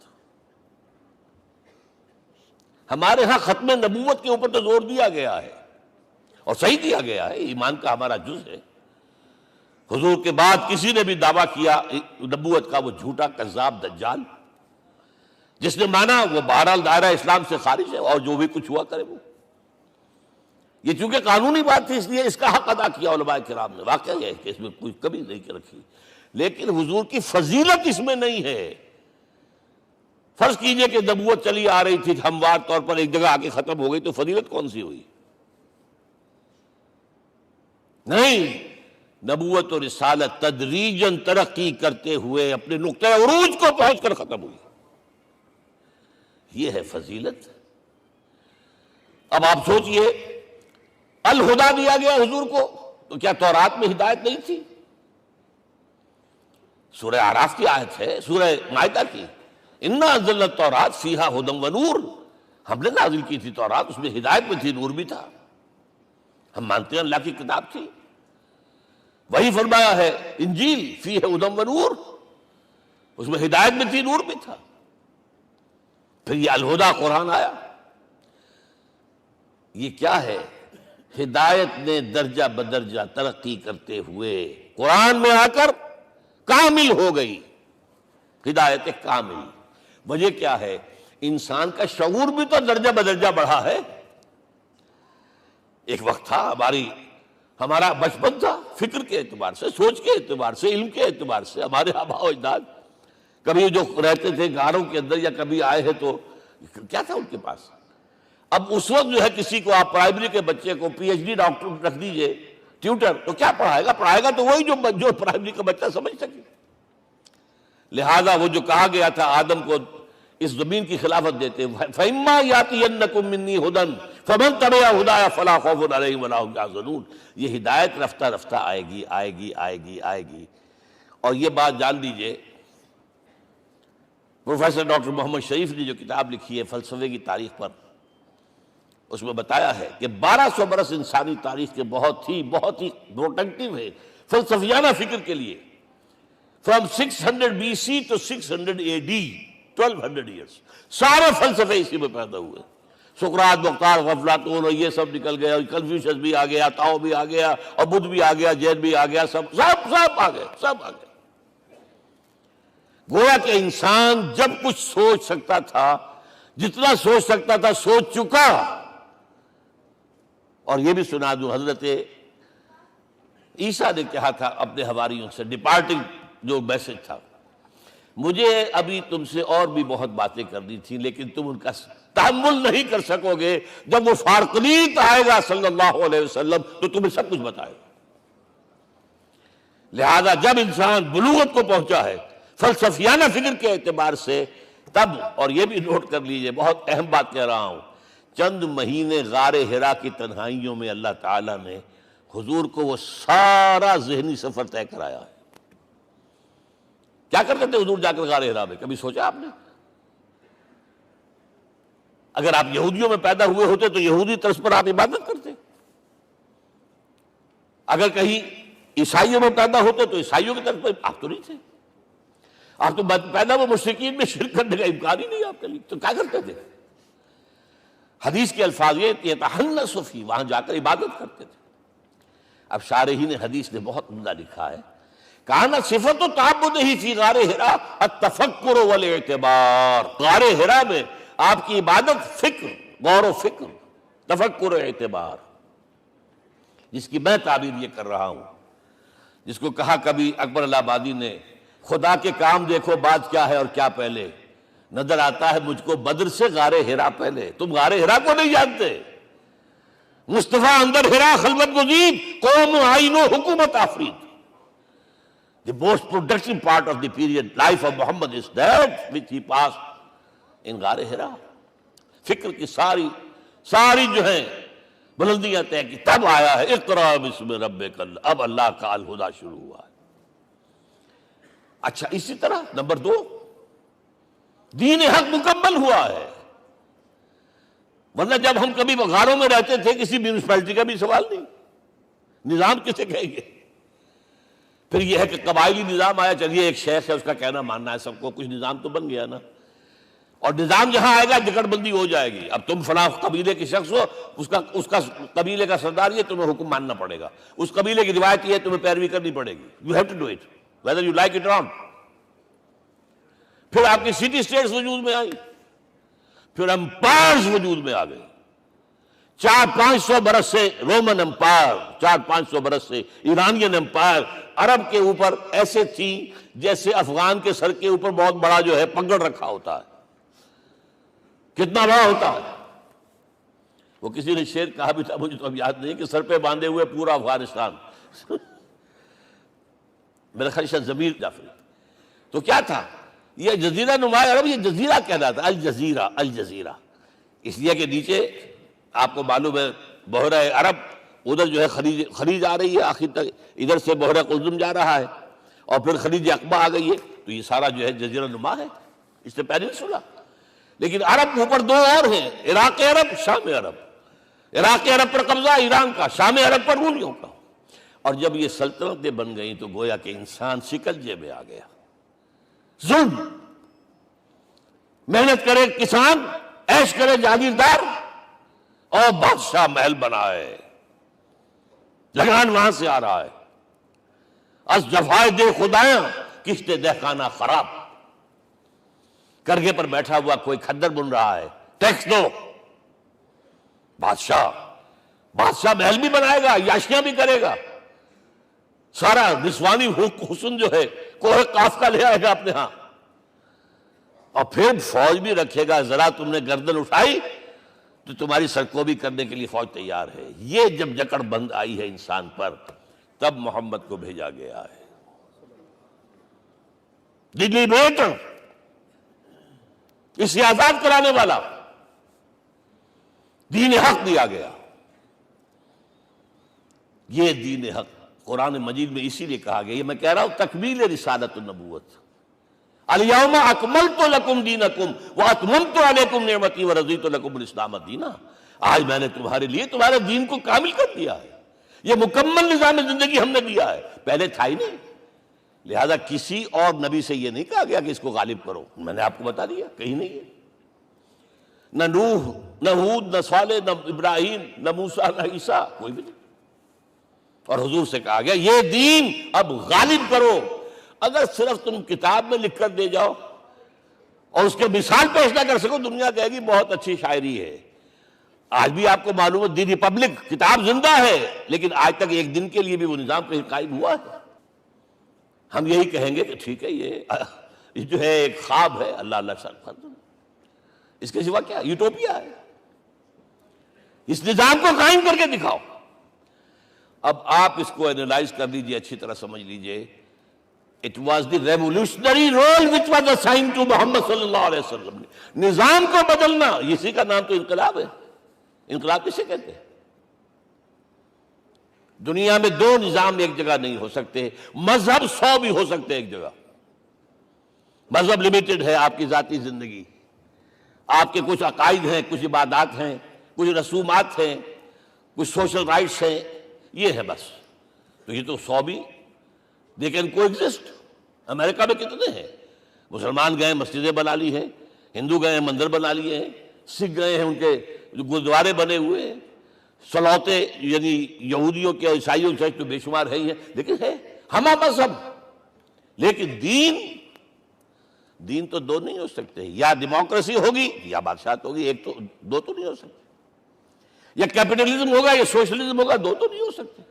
ہمارے ہاں ختم نبوت کے اوپر تو زور دیا گیا ہے، اور صحیح دیا گیا ہے، ایمان کا ہمارا جز ہے۔ حضور کے بعد کسی نے بھی دعویٰ کیا نبوت کا، وہ جھوٹا، کذاب، دجال۔ جس نے مانا وہ بہرحال دائرہ اسلام سے خارج ہے، اور جو بھی کچھ ہوا کرے وہ۔ یہ چونکہ قانونی بات تھی اس لیے اس کا حق ادا کیا علماء کرام نے، واقعہ ہے کہ اس میں کوئی کمی نہیں رکھی، لیکن حضور کی فضیلت اس میں نہیں ہے۔ فرض کیجئے کہ نبوت چلی آ رہی تھی ہموار طور پر، ایک جگہ آ کے ختم ہو گئی، تو فضیلت کون سی ہوئی؟ نہیں، نبوت اور رسالت تدریجاً ترقی کرتے ہوئے اپنے نقطۂ عروج کو پہنچ کر ختم ہوئی۔ یہ ہے فضیلت۔ اب آپ سوچئے، الہدا دیا گیا حضور کو، تو کیا تورات میں ہدایت نہیں تھی؟ سورہ اعراف کی آیت ہے، سورہ مائدہ کی، انا انزلنا التوراۃ فیہا ھدی ونور، ہم نے نازل کی تھی تورات، اس میں ہدایت بھی تھی، نور بھی تھا۔ ہم مانتے ہیں اللہ کی کتاب تھی۔ وہی فرمایا ہے انجیل فیہا ھدی ونور، اس میں ہدایت بھی تھی، نور بھی تھا۔ پھر یہ الہدیٰ قرآن آیا۔ یہ کیا ہے؟ ہدایت نے درجہ بدرجہ ترقی کرتے ہوئے قرآن میں آ کر کامل ہو گئی، ہدایت کامل۔ وجہ کیا ہے؟ انسان کا شعور بھی تو درجہ بدرجہ بڑھا ہے۔ ایک وقت تھا ہمارا بچپن تھا، فکر کے اعتبار سے، سوچ کے اعتبار سے، علم کے اعتبار سے، ہمارے آباء و اجداد کبھی جو رہتے تھے گھروں کے اندر یا کبھی آئے ہیں تو کیا تھا ان کے پاس؟ اب اس وقت جو ہے کسی کو آپ پرائمری کے بچے کو پی ایچ ڈی ڈاکٹر رکھ دیجئے ٹیوٹر، تو کیا پڑھائے گا تو وہی جو پرائمری کا بچہ سمجھ سکے۔ لہذا وہ جو کہا گیا تھا آدم کو اس زمین کی خلافت دیتے، فَإِمَّا يَأْتِيَنَّكُم مِّنِّي هُدًى فَمَن تَبِعَ هُدَايَ فَلَا خَوْفٌ عَلَيْهِمْ وَلَا هُمْ يَحْزَنُونَ۔ یہ ہدایت رفتہ رفتہ آئے گی آئے گی آئے گی آئے گی۔ اور یہ بات جان لیجئے، پروفیسر ڈاکٹر محمد شریف نے جو کتاب لکھی ہے فلسفے کی تاریخ پر، اس میں بتایا ہے کہ 1200 برس انسانی تاریخ کے بہت ہی پروڈکٹیو ہے فلسفیانہ فکر کے لیے۔ From 600 BC to 600 AD 1200 years, سارے فلسفے اسی میں پیدا ہوئے۔ سقراط، مختار، افلاطون اور یہ سب نکل گئے، اور کنفیوشس بھی آ گیا، تاؤ بھی آ گیا، اور بدھ بھی آ گیا، جین بھی آ گیا، سب آ گئے، سب آ گئے۔ گویا کہ انسان جب کچھ سوچ سکتا تھا، جتنا سوچ سکتا تھا سوچ چکا۔ اور یہ بھی سنا دوں، حضرت عیسیٰ نے کہا تھا اپنے حواریوں سے، ڈپارٹنگ جو میسج تھا، مجھے ابھی تم سے اور بھی بہت باتیں کرنی تھی لیکن تم ان کا تحمل نہیں کر سکو گے، جب وہ فارقلیت آئے گا صلی اللہ علیہ وسلم تو تمہیں سب کچھ بتائے گا۔ لہذا جب انسان بلوغت کو پہنچا ہے فلسفیانہ فکر کے اعتبار سے، تب، اور یہ بھی نوٹ کر لیجئے، بہت اہم بات کہہ رہا ہوں، چند مہینے غار حرا کی تنہائیوں میں اللہ تعالیٰ نے حضور کو وہ سارا ذہنی سفر طے کرایا ہے۔ کیا کرتے تھے حضور جا کر غار حرا میں؟ کبھی سوچا آپ نے؟ اگر آپ یہودیوں میں پیدا ہوئے ہوتے تو یہودی طرز پر آپ عبادت کرتے، اگر کہیں عیسائیوں میں پیدا ہوتے تو عیسائیوں کی طرز پر آپ تو نہیں تھے، آپ تو پیدا وہ مشرکین میں شرک کرنے کا امکان ہی نہیں آپ کے لیے، تو کیا کرتے تھے؟ حدیث کے الفاظ یہ تحنث فی، وہاں جا کر عبادت کرتے تھے۔ اب شارحین حدیث نے بہت عمدہ لکھا ہے، کانا صفت و تعبدہ فی غار حرا التفکر والاعتبار، غار حرا میں آپ کی عبادت فکر، غور و فکر، تفکر و اعتبار، جس کی میں تعبیر یہ کر رہا ہوں، جس کو کہا کبھی اکبر الہ آبادی نے، خدا کے کام دیکھو بعد کیا ہے اور کیا پہلے، نظر آتا ہے مجھ کو بدر سے غار حرا پہلے۔ تم غار حرا کو نہیں جانتے؟ مصطفیٰ اندر حرا خلوت گزید، قوم آئین و حکومت آفرید۔ The most productive part of the period life of Muhammad is that which he passed in غار حرا۔ فکر کی ساری جو ہیں بلندیاں طے کی، تب آیا ہے اقرأ بسم ربک، اب اللہ کا الہدیٰ شروع ہوا ہے۔ اچھا، اسی طرح نمبر 2، دین حق مکمل ہوا ہے۔ ورنہ جب ہم کبھی غاروں میں رہتے تھے کسی میونسپلٹی کا بھی سوال نہیں، نظام کسے کہیں گے؟ پھر یہ ہے کہ قبائلی نظام آیا، چلیے ایک شیخ ہے اس کا کہنا ماننا ہے سب کو، کچھ نظام تو بن گیا نا۔ اور نظام جہاں آئے گا جکڑ بندی ہو جائے گی، اب تم فلاں قبیلے کے شخص ہو، اس کا قبیلے کا سردار یہ، تمہیں حکم ماننا پڑے گا، اس قبیلے کی روایت یہ ہے، تمہیں پیروی کرنی پڑے گی، you have to do it whether you like it or not۔ پھر آپ کی سٹی اسٹیٹس وجود میں آئی، پھر امپائرز وجود میں آ گئے، 400-500 برس سے رومن امپائر، 400-500 برس سے ایرانین امپائر عرب کے اوپر ایسے تھی جیسے افغان کے سر کے اوپر بہت بڑا جو ہے پگڑ رکھا ہوتا ہے۔ کتنا بڑا ہوتا ہے؟ وہ کسی نے شعر کہا بھی تھا، مجھے تو اب یاد نہیں، کہ سر پہ باندھے ہوئے پورا افغانستان۔ میرا خیال شاید ضمیر جعفری۔ تو کیا تھا یہ جزیرہ نمایاں عرب، یہ جزیرہ کہلاتا ہے، الجزیرہ۔ اس لیے کہ نیچے آپ کو معلوم ہے بحیرہ عرب ادھر جو ہے خلیج آ رہی ہے آخر تک، ادھر سے بحر قلزم جا رہا ہے، اور پھر خلیج عقبہ آ گئی ہے، تو یہ سارا جو ہے جزیرہ نما ہے، اس سے پیننسولا۔ لیکن عرب اوپر دو اور ہیں، عراق عرب، شام عرب۔ عراق عرب پر قبضہ ایران کا، شام عرب پر رومیوں کا۔ اور جب یہ سلطنتیں بن گئیں تو گویا کہ انسان شکنجے میں آ گیا۔ ظلم، محنت کرے کسان، عیش کرے جاگیردار، اور بادشاہ محل بنائے، لگان وہاں سے آ رہا ہے۔ از جفائے دے خدایاں کشتے دہقانہ خراب، کرگے پر بیٹھا ہوا کوئی کھدر بن رہا ہے، ٹیکس دو۔ بادشاہ محل بھی بنائے گا، یاشیاں بھی کرے گا، سارا نسوانی حسن جو ہے کوہ قاف کا لے آئے گا اپنے ہاں، اور پھر فوج بھی رکھے گا، ذرا تم نے گردن اٹھائی تو تمہاری سرکوبی کرنے کے لیے فوج تیار ہے۔ یہ جب جکڑ بند آئی ہے انسان پر، تب محمد کو بھیجا گیا ہے۔ دلی بیٹ، اسے آزاد کرانے والا، دین حق دیا گیا۔ یہ دین حق قرآن مجید میں اسی لیے کہا گیا، یہ میں کہہ رہا ہوں تکمیل رسالت النبوت۔ الیوم اکملت لکم دینکم واتممت علیکم نعمتی ورضیت لکم الاسلام دینا۔ آج میں نے تمہارے لیے تمہارے دین کو کامل کر دیا ہے، یہ مکمل نظام زندگی ہم نے دیا ہے، پہلے تھا ہی نہیں۔ لہذا کسی اور نبی سے یہ نہیں کہا گیا کہ اس کو غالب کرو، میں نے آپ کو بتا دیا کہیں نہیں ہے۔ نہ نوح، نہ ہود، نہ صالح، نہ ابراہیم، نہ موسیٰ، نہ عیسیٰ، کوئی بھی نہیں۔ اور حضور سے کہا گیا یہ دین اب غالب کرو۔ اگر صرف تم کتاب میں لکھ کر دے جاؤ اور اس کے مثال پیش نہ کر سکو، دنیا کہے گی بہت اچھی شاعری ہے۔ آج بھی آپ کو معلوم ہے دی ریپبلک کتاب زندہ ہے، لیکن آج تک ایک دن کے لیے بھی وہ نظام کہیں قائم ہوا ہے؟ ہم یہی کہیں گے کہ ٹھیک ہے، یہ جو ہے ایک خواب ہے، اللہ اللہ سر، اس کے سوا کیا یوٹوپیا ہے؟ اس نظام کو قائم کر کے دکھاؤ۔ اب آپ اس کو اینالائز کر لیجئے، اچھی طرح سمجھ لیجئے۔ It was the revolutionary role which was assigned to محمد صلی اللہ علیہ وسلم۔ نظام کو بدلنا، اسی کا نام تو انقلاب ہے۔ انقلاب کسے کہتے ہیں؟ دنیا میں دو نظام ایک جگہ نہیں ہو سکتے، مذہب 100 بھی ہو سکتے ایک جگہ۔ مذہب لمیٹڈ ہے، آپ کی ذاتی زندگی، آپ کے کچھ عقائد ہیں، کچھ عبادات ہیں، کچھ رسومات ہیں، کچھ سوشل رائٹس ہیں، یہ ہے بس۔ تو یہ تو 100 بھی they can coexist۔ امریکہ میں کتنے ہیں؟ مسلمان گئے مسجدیں بنا لی ہیں، ہندو گئے ہیں مندر بنا لیے ہیں، سکھ گئے ہیں ان کے گردوارے بنے ہوئے ہیں، سلوتے یعنی یہودیوں کے اور عیسائیوں کے تو بے شمار ہے ہی ہیں، لیکن ہے ہمہ مذہب۔ لیکن دین تو دو نہیں ہو سکتے، یا ڈیموکریسی ہوگی یا بادشاہت ہوگی، ایک تو دو تو نہیں ہو سکتے۔ یا کیپٹلزم ہوگا یا سوشلزم ہوگا، دو تو نہیں ہو سکتے۔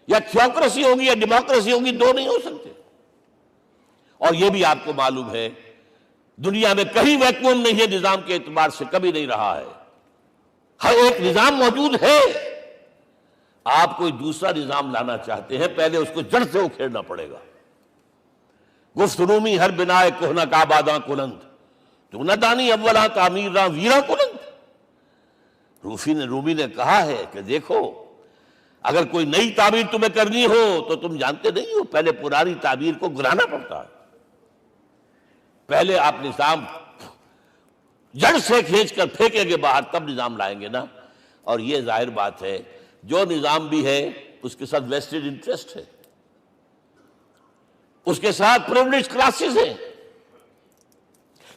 یا تھیوکریسی ہوگی یا ڈیموکریسی ہوگی، دو نہیں ہو سکتے۔ اور یہ بھی آپ کو معلوم ہے دنیا میں کہیں ویکوم نہیں ہے، نظام کے اعتبار سے کبھی نہیں رہا ہے، ہر ایک نظام موجود ہے۔ آپ کوئی دوسرا نظام لانا چاہتے ہیں، پہلے اس کو جڑ سے اکھیڑنا پڑے گا۔ گفت رومی ہر بنائے کوہنا کا باداں کلند، تو نہ دانی اولا تعمیر راں ویرا کلند۔ رومی نے کہا ہے کہ دیکھو، اگر کوئی نئی تعبیر تمہیں کرنی ہو تو تم جانتے نہیں ہو پہلے پرانی تعبیر کو گرانا پڑتا ہے۔ پہلے آپ نظام جڑ سے کھینچ کر پھینکیں گے باہر، تب نظام لائیں گے نا۔ اور یہ ظاہر بات ہے جو نظام بھی ہے اس کے ساتھ ویسٹڈ انٹرسٹ ہے، اس کے ساتھ پریولیج کلاسز ہیں،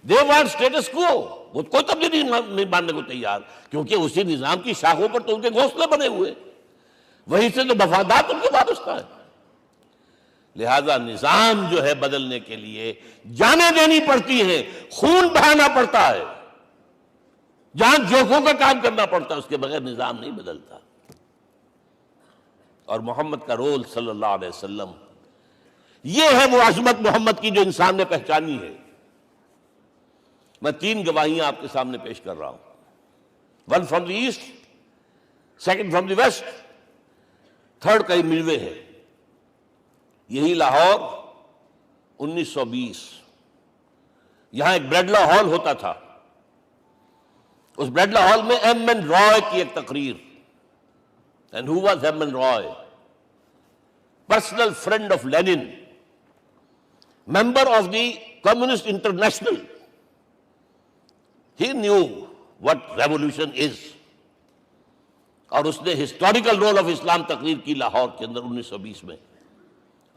دے وانٹ اسٹیٹس کو، وہ کوئی تبدیلی نہیں ماننے کو تیار، کیونکہ اسی نظام کی شاخوں پر تو ان کے گھونسلے بنے ہوئے، وہیں سے تو مفادات ان کے وابستہ ہے۔ لہذا نظام جو ہے بدلنے کے لیے جانیں دینی پڑتی ہیں، خون بہانا پڑتا ہے، جان جوکھوں کا کام کرنا پڑتا ہے، اس کے بغیر نظام نہیں بدلتا۔ اور محمد کا رول صلی اللہ علیہ وسلم، یہ ہے وہ عظمت محمد کی جو انسان نے پہچانی ہے۔ میں 3 گواہیاں آپ کے سامنے پیش کر رہا ہوں، 1 from the east, 2 from the west, 3 کئی ملوے ہے۔ یہی لاہور 1920، یہاں ایک بریڈلا ہال ہوتا تھا، اس بریڈلا ہال میں ایم این رائے کی ایک تقریر، And who was Hermann Roy? Personal friend of Lenin, member of the Communist International. He knew what revolution is. اور اس نے ہسٹوریکل رول آف اسلام تقریر کی لاہور کے اندر 1920 میں،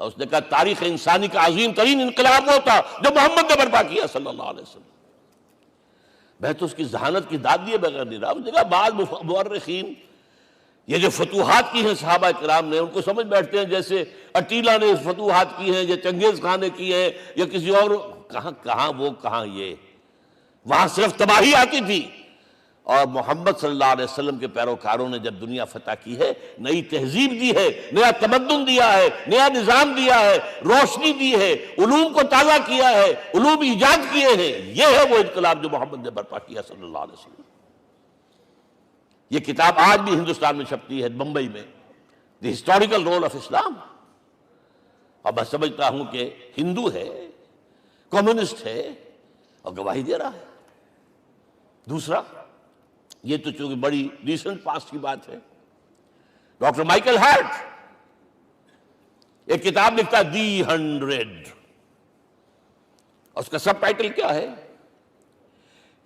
اور اس نے کہا تاریخ انسانی کا عظیم ترین انقلاب وہ تھا جو محمد نے برپا کیا صلی اللہ علیہ وسلم۔ میں تو اس کی ذہانت کی داد دیے بغیر نہیں رہا۔ اس نے کہا بعض مورخین یہ جو فتوحات کی ہیں صحابہ کرام نے، ان کو سمجھ بیٹھتے ہیں جیسے اٹیلا نے فتوحات کی ہیں یا چنگیز خان نے کی ہے یا کسی اور، کہاں وہ کہاں یہ، وہاں صرف تباہی آتی تھی، اور محمد صلی اللہ علیہ وسلم کے پیروکاروں نے جب دنیا فتح کی ہے، نئی تہذیب دی ہے، نیا تمدن دیا ہے، نیا نظام دیا ہے، روشنی دی ہے، علوم کو تازہ کیا ہے، علوم ایجاد کیے ہیں، یہ ہے وہ انقلاب جو محمد نے برپا کیا صلی اللہ علیہ وسلم۔ یہ کتاب آج بھی ہندوستان میں چھپتی ہے، بمبئی میں، دی ہسٹوریکل رول آف اسلام، اور میں سمجھتا ہوں کہ ہندو ہے، کمیونسٹ ہے، اور گواہی دے رہا ہے۔ دوسرا، یہ تو چونکہ بڑی ریسنٹ پاسٹ کی بات ہے، ڈاکٹر مائیکل ہارٹ ایک کتاب لکھتا ہے دی 100، اور اس کا سب ٹائٹل کیا ہے؟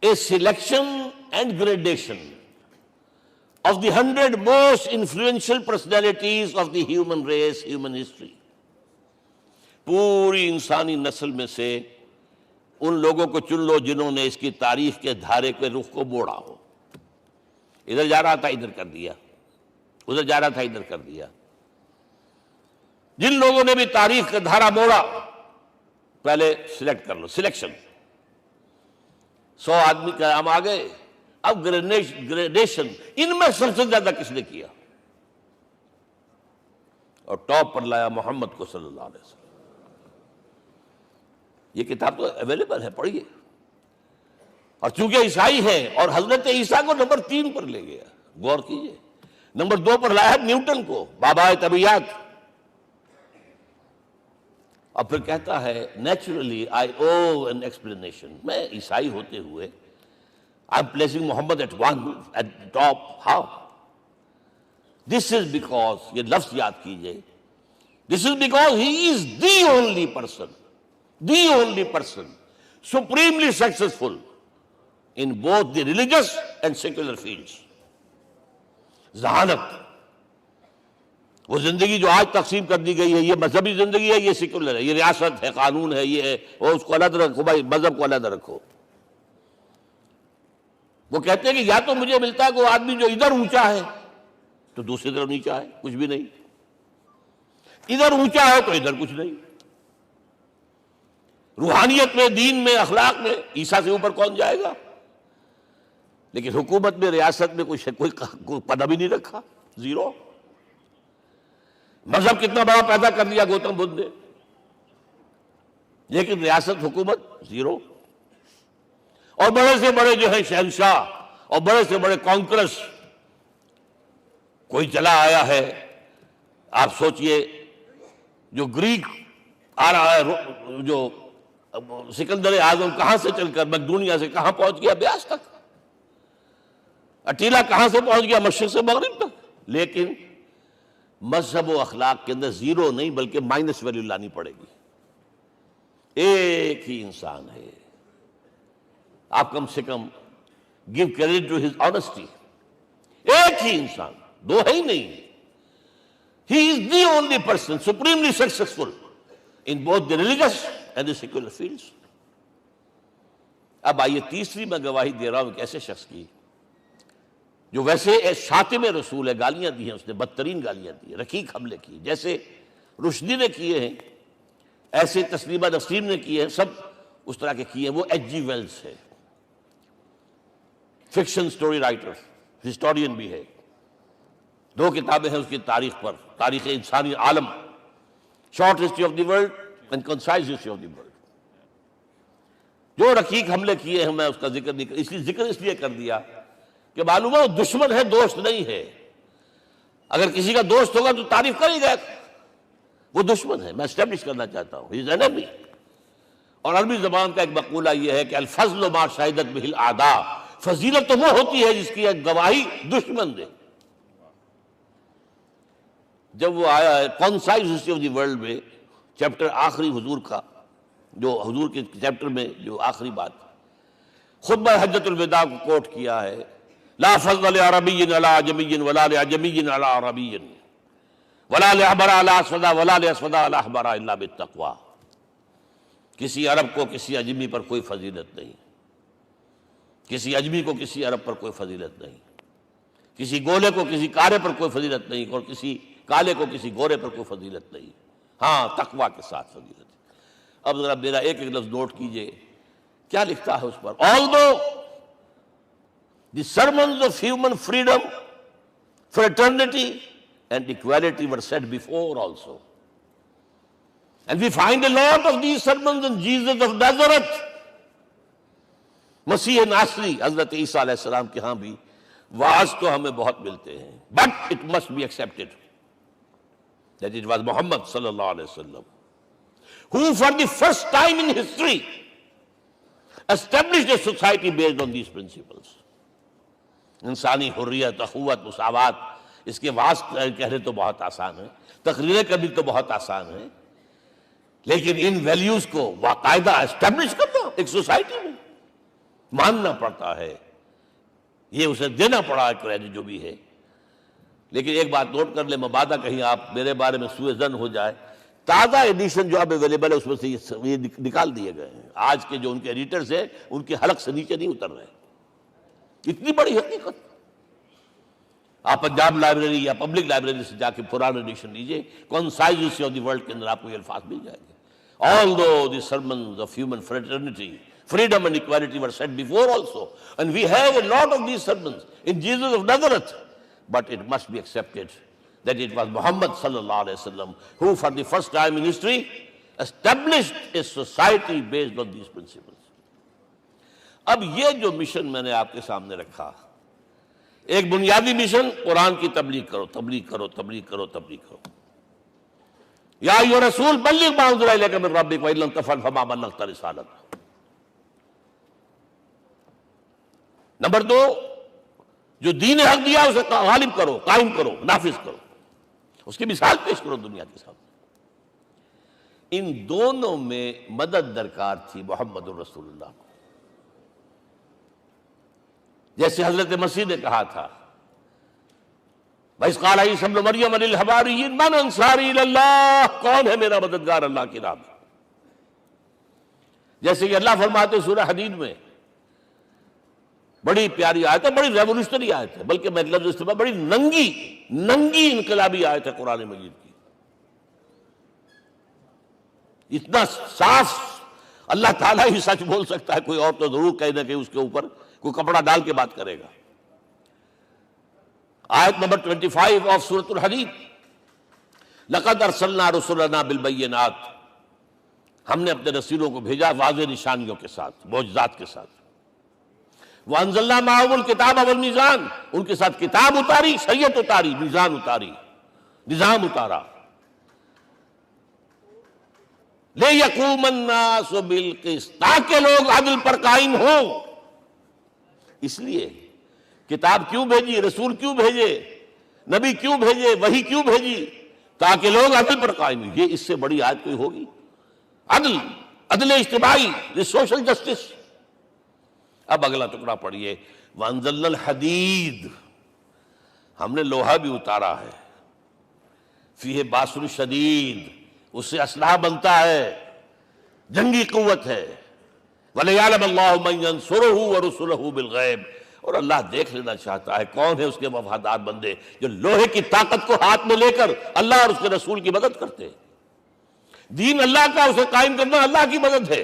A selection and gradation of the 100 most influential personalities of the human race, human history۔ پوری انسانی نسل میں سے ان لوگوں کو چن لو جنہوں نے اس کی تاریخ کے دھارے کے رخ کو موڑا ہو۔ ادھر جا رہا تھا ادھر کر دیا، ادھر جا رہا تھا ادھر کر دیا۔ جن لوگوں نے بھی تاریخ کا دھارا موڑا، پہلے سلیکٹ کر لو، سلیکشن۔ 100 آدمی کا ہم آ گئے، اب گریڈیشن، ان میں سب سے زیادہ کس نے کیا، اور ٹاپ پر لایا محمد کو صلی اللہ علیہ وسلم۔ یہ کتاب تو اویلیبل ہے، پڑھیے۔ اور چونکہ عیسائی ہے اور حضرت عیسیٰ کو نمبر 3 پر لے گیا، غور کیجئے۔ نمبر 2 پر لایا نیوٹن کو، بابائے طبیعیات، اور پھر کہتا ہے naturally I O an explanation. میں عیسائی ہوتے ہوئے I'm placing Muhammad at the top. How? This is because, یہ لفظ یاد کیجئے، this is because he is the only person supremely successful in both the religious and secular fields۔ ذہانت، وہ زندگی جو آج تقسیم کر دی گئی ہے، یہ مذہبی زندگی ہے، یہ سیکولر ہے، یہ ریاست ہے، قانون ہے، یہ ہے، اور اس کو علیحدہ رکھو بھائی، مذہب کو علیحدہ رکھو۔ وہ کہتے ہیں کہ یا تو مجھے ملتا ہے کہ وہ آدمی جو ادھر اونچا ہے تو دوسری طرف نیچا ہے، کچھ بھی نہیں، ادھر اونچا ہے تو ادھر کچھ نہیں۔ روحانیت میں، دین میں، اخلاق میں عیسیٰ سے اوپر کون جائے گا؟ لیکن حکومت میں، ریاست میں کوئی پدہ بھی نہیں رکھا، زیرو۔ مذہب کتنا بڑا پیدا کر دیا گوتم بدھ نے، لیکن ریاست، حکومت زیرو۔ اور بڑے سے بڑے جو ہے شہنشاہ اور بڑے سے بڑے کانکرس، کوئی چلا آیا ہے، آپ سوچئے جو گریک آ رہا ہے، جو سکندر اعظم کہاں سے چل کر مقدونیہ سے کہاں پہنچ گیا؟ بیاس تک۔ اٹیلا کہاں سے پہنچ گیا؟ مشرق سے مغرب تک۔ لیکن مذہب و اخلاق کے اندر زیرو نہیں بلکہ مائنس ویلیو لانی پڑے گی۔ ایک ہی انسان ہے، آپ کم سے کم give credit to his honesty۔ ایک ہی انسان، دو ہے ہی نہیں۔ He is the only person supremely successful in both the religious and the secular fields۔ اب آئیے تیسری میں گواہی دے رہا ہوں ایک ایسے شخص کی جو ویسے شاتم رسول ہے، گالیاں دی ہیں اس نے، بدترین گالیاں دی ہیں، رقیق حملے کی، جیسے رشدی نے کیے ہیں، ایسے تسلیمہ نسرین نے کیے ہیں، سب اس طرح کے کیے ہیں۔ وہ ایچ جی ویلز ہے، فکشن سٹوری رائٹر، ہسٹورین بھی ہے، 2 کتابیں ہیں اس کی تاریخ پر، تاریخ انسانی عالم، short history of the world and concise history of the world. جو رقیق حملے کیے ہیں میں اس کا ذکر نہیں اس لیے کر دیا کہ معلوم ہے وہ دشمن ہے، دوست نہیں ہے۔ اگر کسی کا دوست ہوگا تو تعریف کر ہی گا، وہ دشمن ہے، میں اسٹیبلش کرنا چاہتا ہوں، ہی از انیمی۔ اور عربی زبان کا ایک مقولہ یہ ہے کہ الفضل ما شہدت بہ الاعداء، فضیلت تو وہ ہوتی ہے جس کی ایک گواہی دشمن دے۔ جب وہ آیا ہے concise history of the world میں چیپٹر آخری حضور کا، جو حضور کے چیپٹر میں جو آخری بات خطبہ حجۃ الوداع کو کوٹ کیا ہے، لا فضل لعربی علی عجمی ولا لعجمی علی عربی ولا لأحمر علی اسود ولا لأسود علی احمر الا بالتقوی. کسی عرب کو کسی عجمی پر کوئی فضیلت نہیں، کسی عجمی کو کسی عرب پر کوئی فضیلت نہیں، کسی گولے کو کسی کالے پر کوئی فضیلت نہیں، اور کسی کالے کو کسی گورے پر کوئی فضیلت نہیں، ہاں تقوی کے ساتھ فضیلت ہے. اب ذرا میرا ایک ایک لفظ نوٹ کیجئے کیا لکھتا ہے اس پر. Although the sermons of human freedom, fraternity and equality were said before also, and we find a lot of these sermons in Jesus of Nazareth, مسیح ناصری حضرت عیسیٰ علیہ السلام کے ہاں بھی واعظ تو ہمیں بہت ملتے ہیں، but it must be accepted that it was Muhammad صلی اللہ علیہ وسلم who for the first time in history established a society based on these principles. انسانی حریت، اخوت، مساوات، اس کے واعظ کہنے تو بہت آسان ہے، تقریریں کرنی تو بہت آسان ہے، لیکن ان ویلیوز کو باقاعدہ اسٹیبلش کرنا ایک سوسائٹی میں ماننا پڑتا ہے، یہ اسے دینا پڑا ہے کریڈٹ جو بھی ہے. لیکن ایک بات نوٹ کر لیں، مبادہ کہیں آپ میرے بارے میں سوء ظن ہو جائے، تازہ ایڈیشن جو اب اویلیبل ہے اس میں سے یہ نکال دیے گئے ہیں. آج کے جو ان کے ایڈیٹرز ہیں ان کے حلق سے نیچے نہیں اتر رہے. اتنی بڑی حقیقت، آپ پنجاب لائبریری یا پبلک لائبریری سے جا کے پرانا ایڈیشن لیجئے، concise history of the world کے اندر آپ کو یہ الفاظ مل جائیں گے. Although the sermons of human fraternity, freedom and equality were said before also, and we have a lot of these sermons in Jesus of Nazareth, but it must be accepted that it was Muhammad sallallahu alaihi wasallam who for the first time in history established a society based on these principles. اب یہ جو مشن میں نے آپ کے سامنے رکھا، ایک بنیادی مشن قرآن کی تبلیغ کرو، تبلیغ کرو، تبلیغ کرو، تبلیغ کرو. یا ایھا رسول بلغ ما انزل الیک من ربک وان لم تفعل فما بلغت رسالتہ. نمبر 2، جو دین حق دیا اسے غالب کرو، قائم کرو، نافذ کرو، اس کی مثال پیش کرو دنیا کے سامنے. ان دونوں میں مدد درکار تھی محمد الرسول اللہ کو. جیسے حضرت مسیح نے کہا تھا، وَإِذْ قَالَ عِيسَىٰ ابْنُ مَرْيَمَ لِلْحَوَارِيِّينَ مَنْ أَنصَارِي إِلَى اللَّهِ، کون ہے میرا مددگار اللہ کی راہ میں. جیسے کہ اللہ فرماتے ہیں سورہ حدید میں، بڑی پیاری آیت ہے، بڑی ریولوشنری آیت ہے، بلکہ میں لفظ استعمال بڑی ننگی انقلابی آیت ہے قرآن مجید کی. اتنا صاف اللہ تعالیٰ ہی سچ بول سکتا ہے، کوئی اور تو ضرور کہیں نہ کہیں اس کے اوپر کوئی کپڑا ڈال کے بات کرے گا. آیت نمبر 25 آف سورۃ الحدید، لقد ارسلنا رسلنا بالبینات، ہم نے اپنے رسولوں کو بھیجا واضح نشانیوں کے ساتھ، معجزات کے ساتھ. وَأَنزَلْنَا مَعَهُمُ الْكِتَابَ وَالْمِيزَانَ، ان کے ساتھ کتاب اتاری، شریعت اتاری، میزان اتاری، نظام اتارا. لِيَقُومَ النَّاسُ بِالْقِسْطِ، تاکہ لوگ عدل پر قائم ہوں. اس لیے کتاب کیوں بھیجی، رسول کیوں بھیجے، نبی کیوں بھیجے، وحی کیوں بھیجی؟ تاکہ لوگ عدل پر قائم ہوں. یہ اس سے بڑی آیت کوئی ہوگی؟ عدل اجتماعی، سوشل جسٹس. اب اگلا ٹکڑا پڑھیے، وَأَنزَلْنَا الْحَدِيدَ، ہم نے لوہا بھی اتارا ہے، فِيهِ بَأْسٌ شَدِيدٌ، اس سے اسلحہ بنتا ہے، جنگی قوت ہے. وَلِيَعْلَمَ اللَّهُ مَن يَنصُرُهُ وَرُسُلَهُ بِالْغَيْبِ، اور اللہ دیکھ لینا چاہتا ہے کون ہے اس کے وفادار بندے جو لوہے کی طاقت کو ہاتھ میں لے کر اللہ اور اس کے رسول کی مدد کرتے ہیں. دین اللہ کا، اسے قائم کرنا اللہ کی مدد ہے،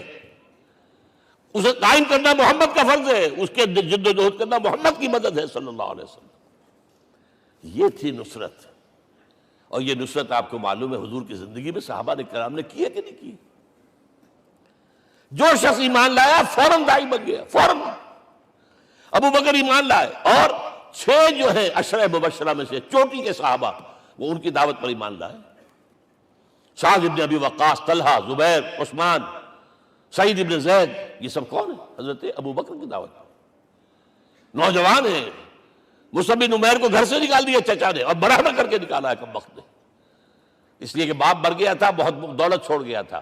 اسے قائم کرنا محمد کا فرض ہے، اس کے جد و جہد کرنا محمد کی مدد ہے صلی اللہ علیہ وسلم. یہ تھی نصرت. اور یہ نصرت آپ کو معلوم ہے حضور کی زندگی میں صحابہ کرام نے کی ہے کہ نہیں کی؟ جو شخص ایمان لایا فوراً داعی بن گیا، فوراً. ابو بکر ایمان لائے، اور 6 جو ہیں عشرہ مبشرہ میں سے چوٹی کے صحابہ، وہ ان کی دعوت پر ایمان لائے. سعد ابن ابی وقاص، طلحہ، زبیر، عثمان، سعید ابن زید، یہ سب کون ہیں؟ حضرت ابو بکر کی دعوت. نوجوان ہیں، مصعب بن عمیر کو گھر سے نکال دیا چچا نے، اور برہنہ کر کے نکالا ہے کم وقت نے. اس لیے کہ باپ مر گیا تھا، بہت دولت چھوڑ گیا تھا،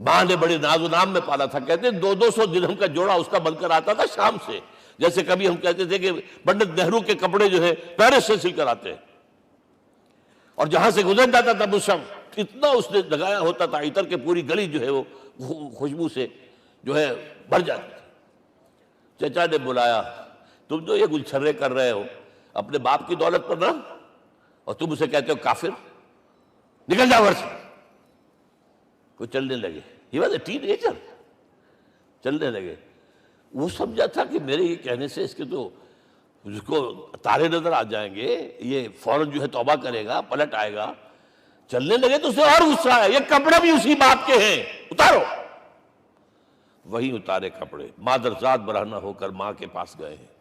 ماں نے بڑے ناز و نام میں پالا تھا. کہتے 200 درہم کا جوڑا اس کا بن کر آتا تھا شام سے، جیسے کبھی ہم کہتے تھے کہ پنڈت نہرو کے کپڑے جو ہے پیرس سے سل کر آتے ہیں. اور جہاں سے گزر جاتا تھا مصعب، اتنا اس نے لگایا ہوتا تھا عطر کہ پوری گلی جو ہے وہ خوشبو سے جو ہے بھر جاتی تھی. چچا نے بلایا، تم جو یہ گلچھرے کر رہے ہو اپنے باپ کی دولت پر نہ، اور تم اسے کہتے ہو کافر، نکل جاؤ گھر سے. وہ چلنے لگے. He was a ten ager. چلنے لگے. وہ سمجھا تھا کہ میرے یہ کہنے سے اس کے تو اس کو تارے نظر آ جائیں گے، یہ فوراً جو ہے توبہ کرے گا، پلٹ آئے گا. چلنے لگے تو اسے اور غصہ آیا، یہ کپڑے بھی اسی باپ کے ہیں، اتارو. وہی اتارے کپڑے. مادرزاد برہنہ ہو کر ماں کے پاس گئے ہیں.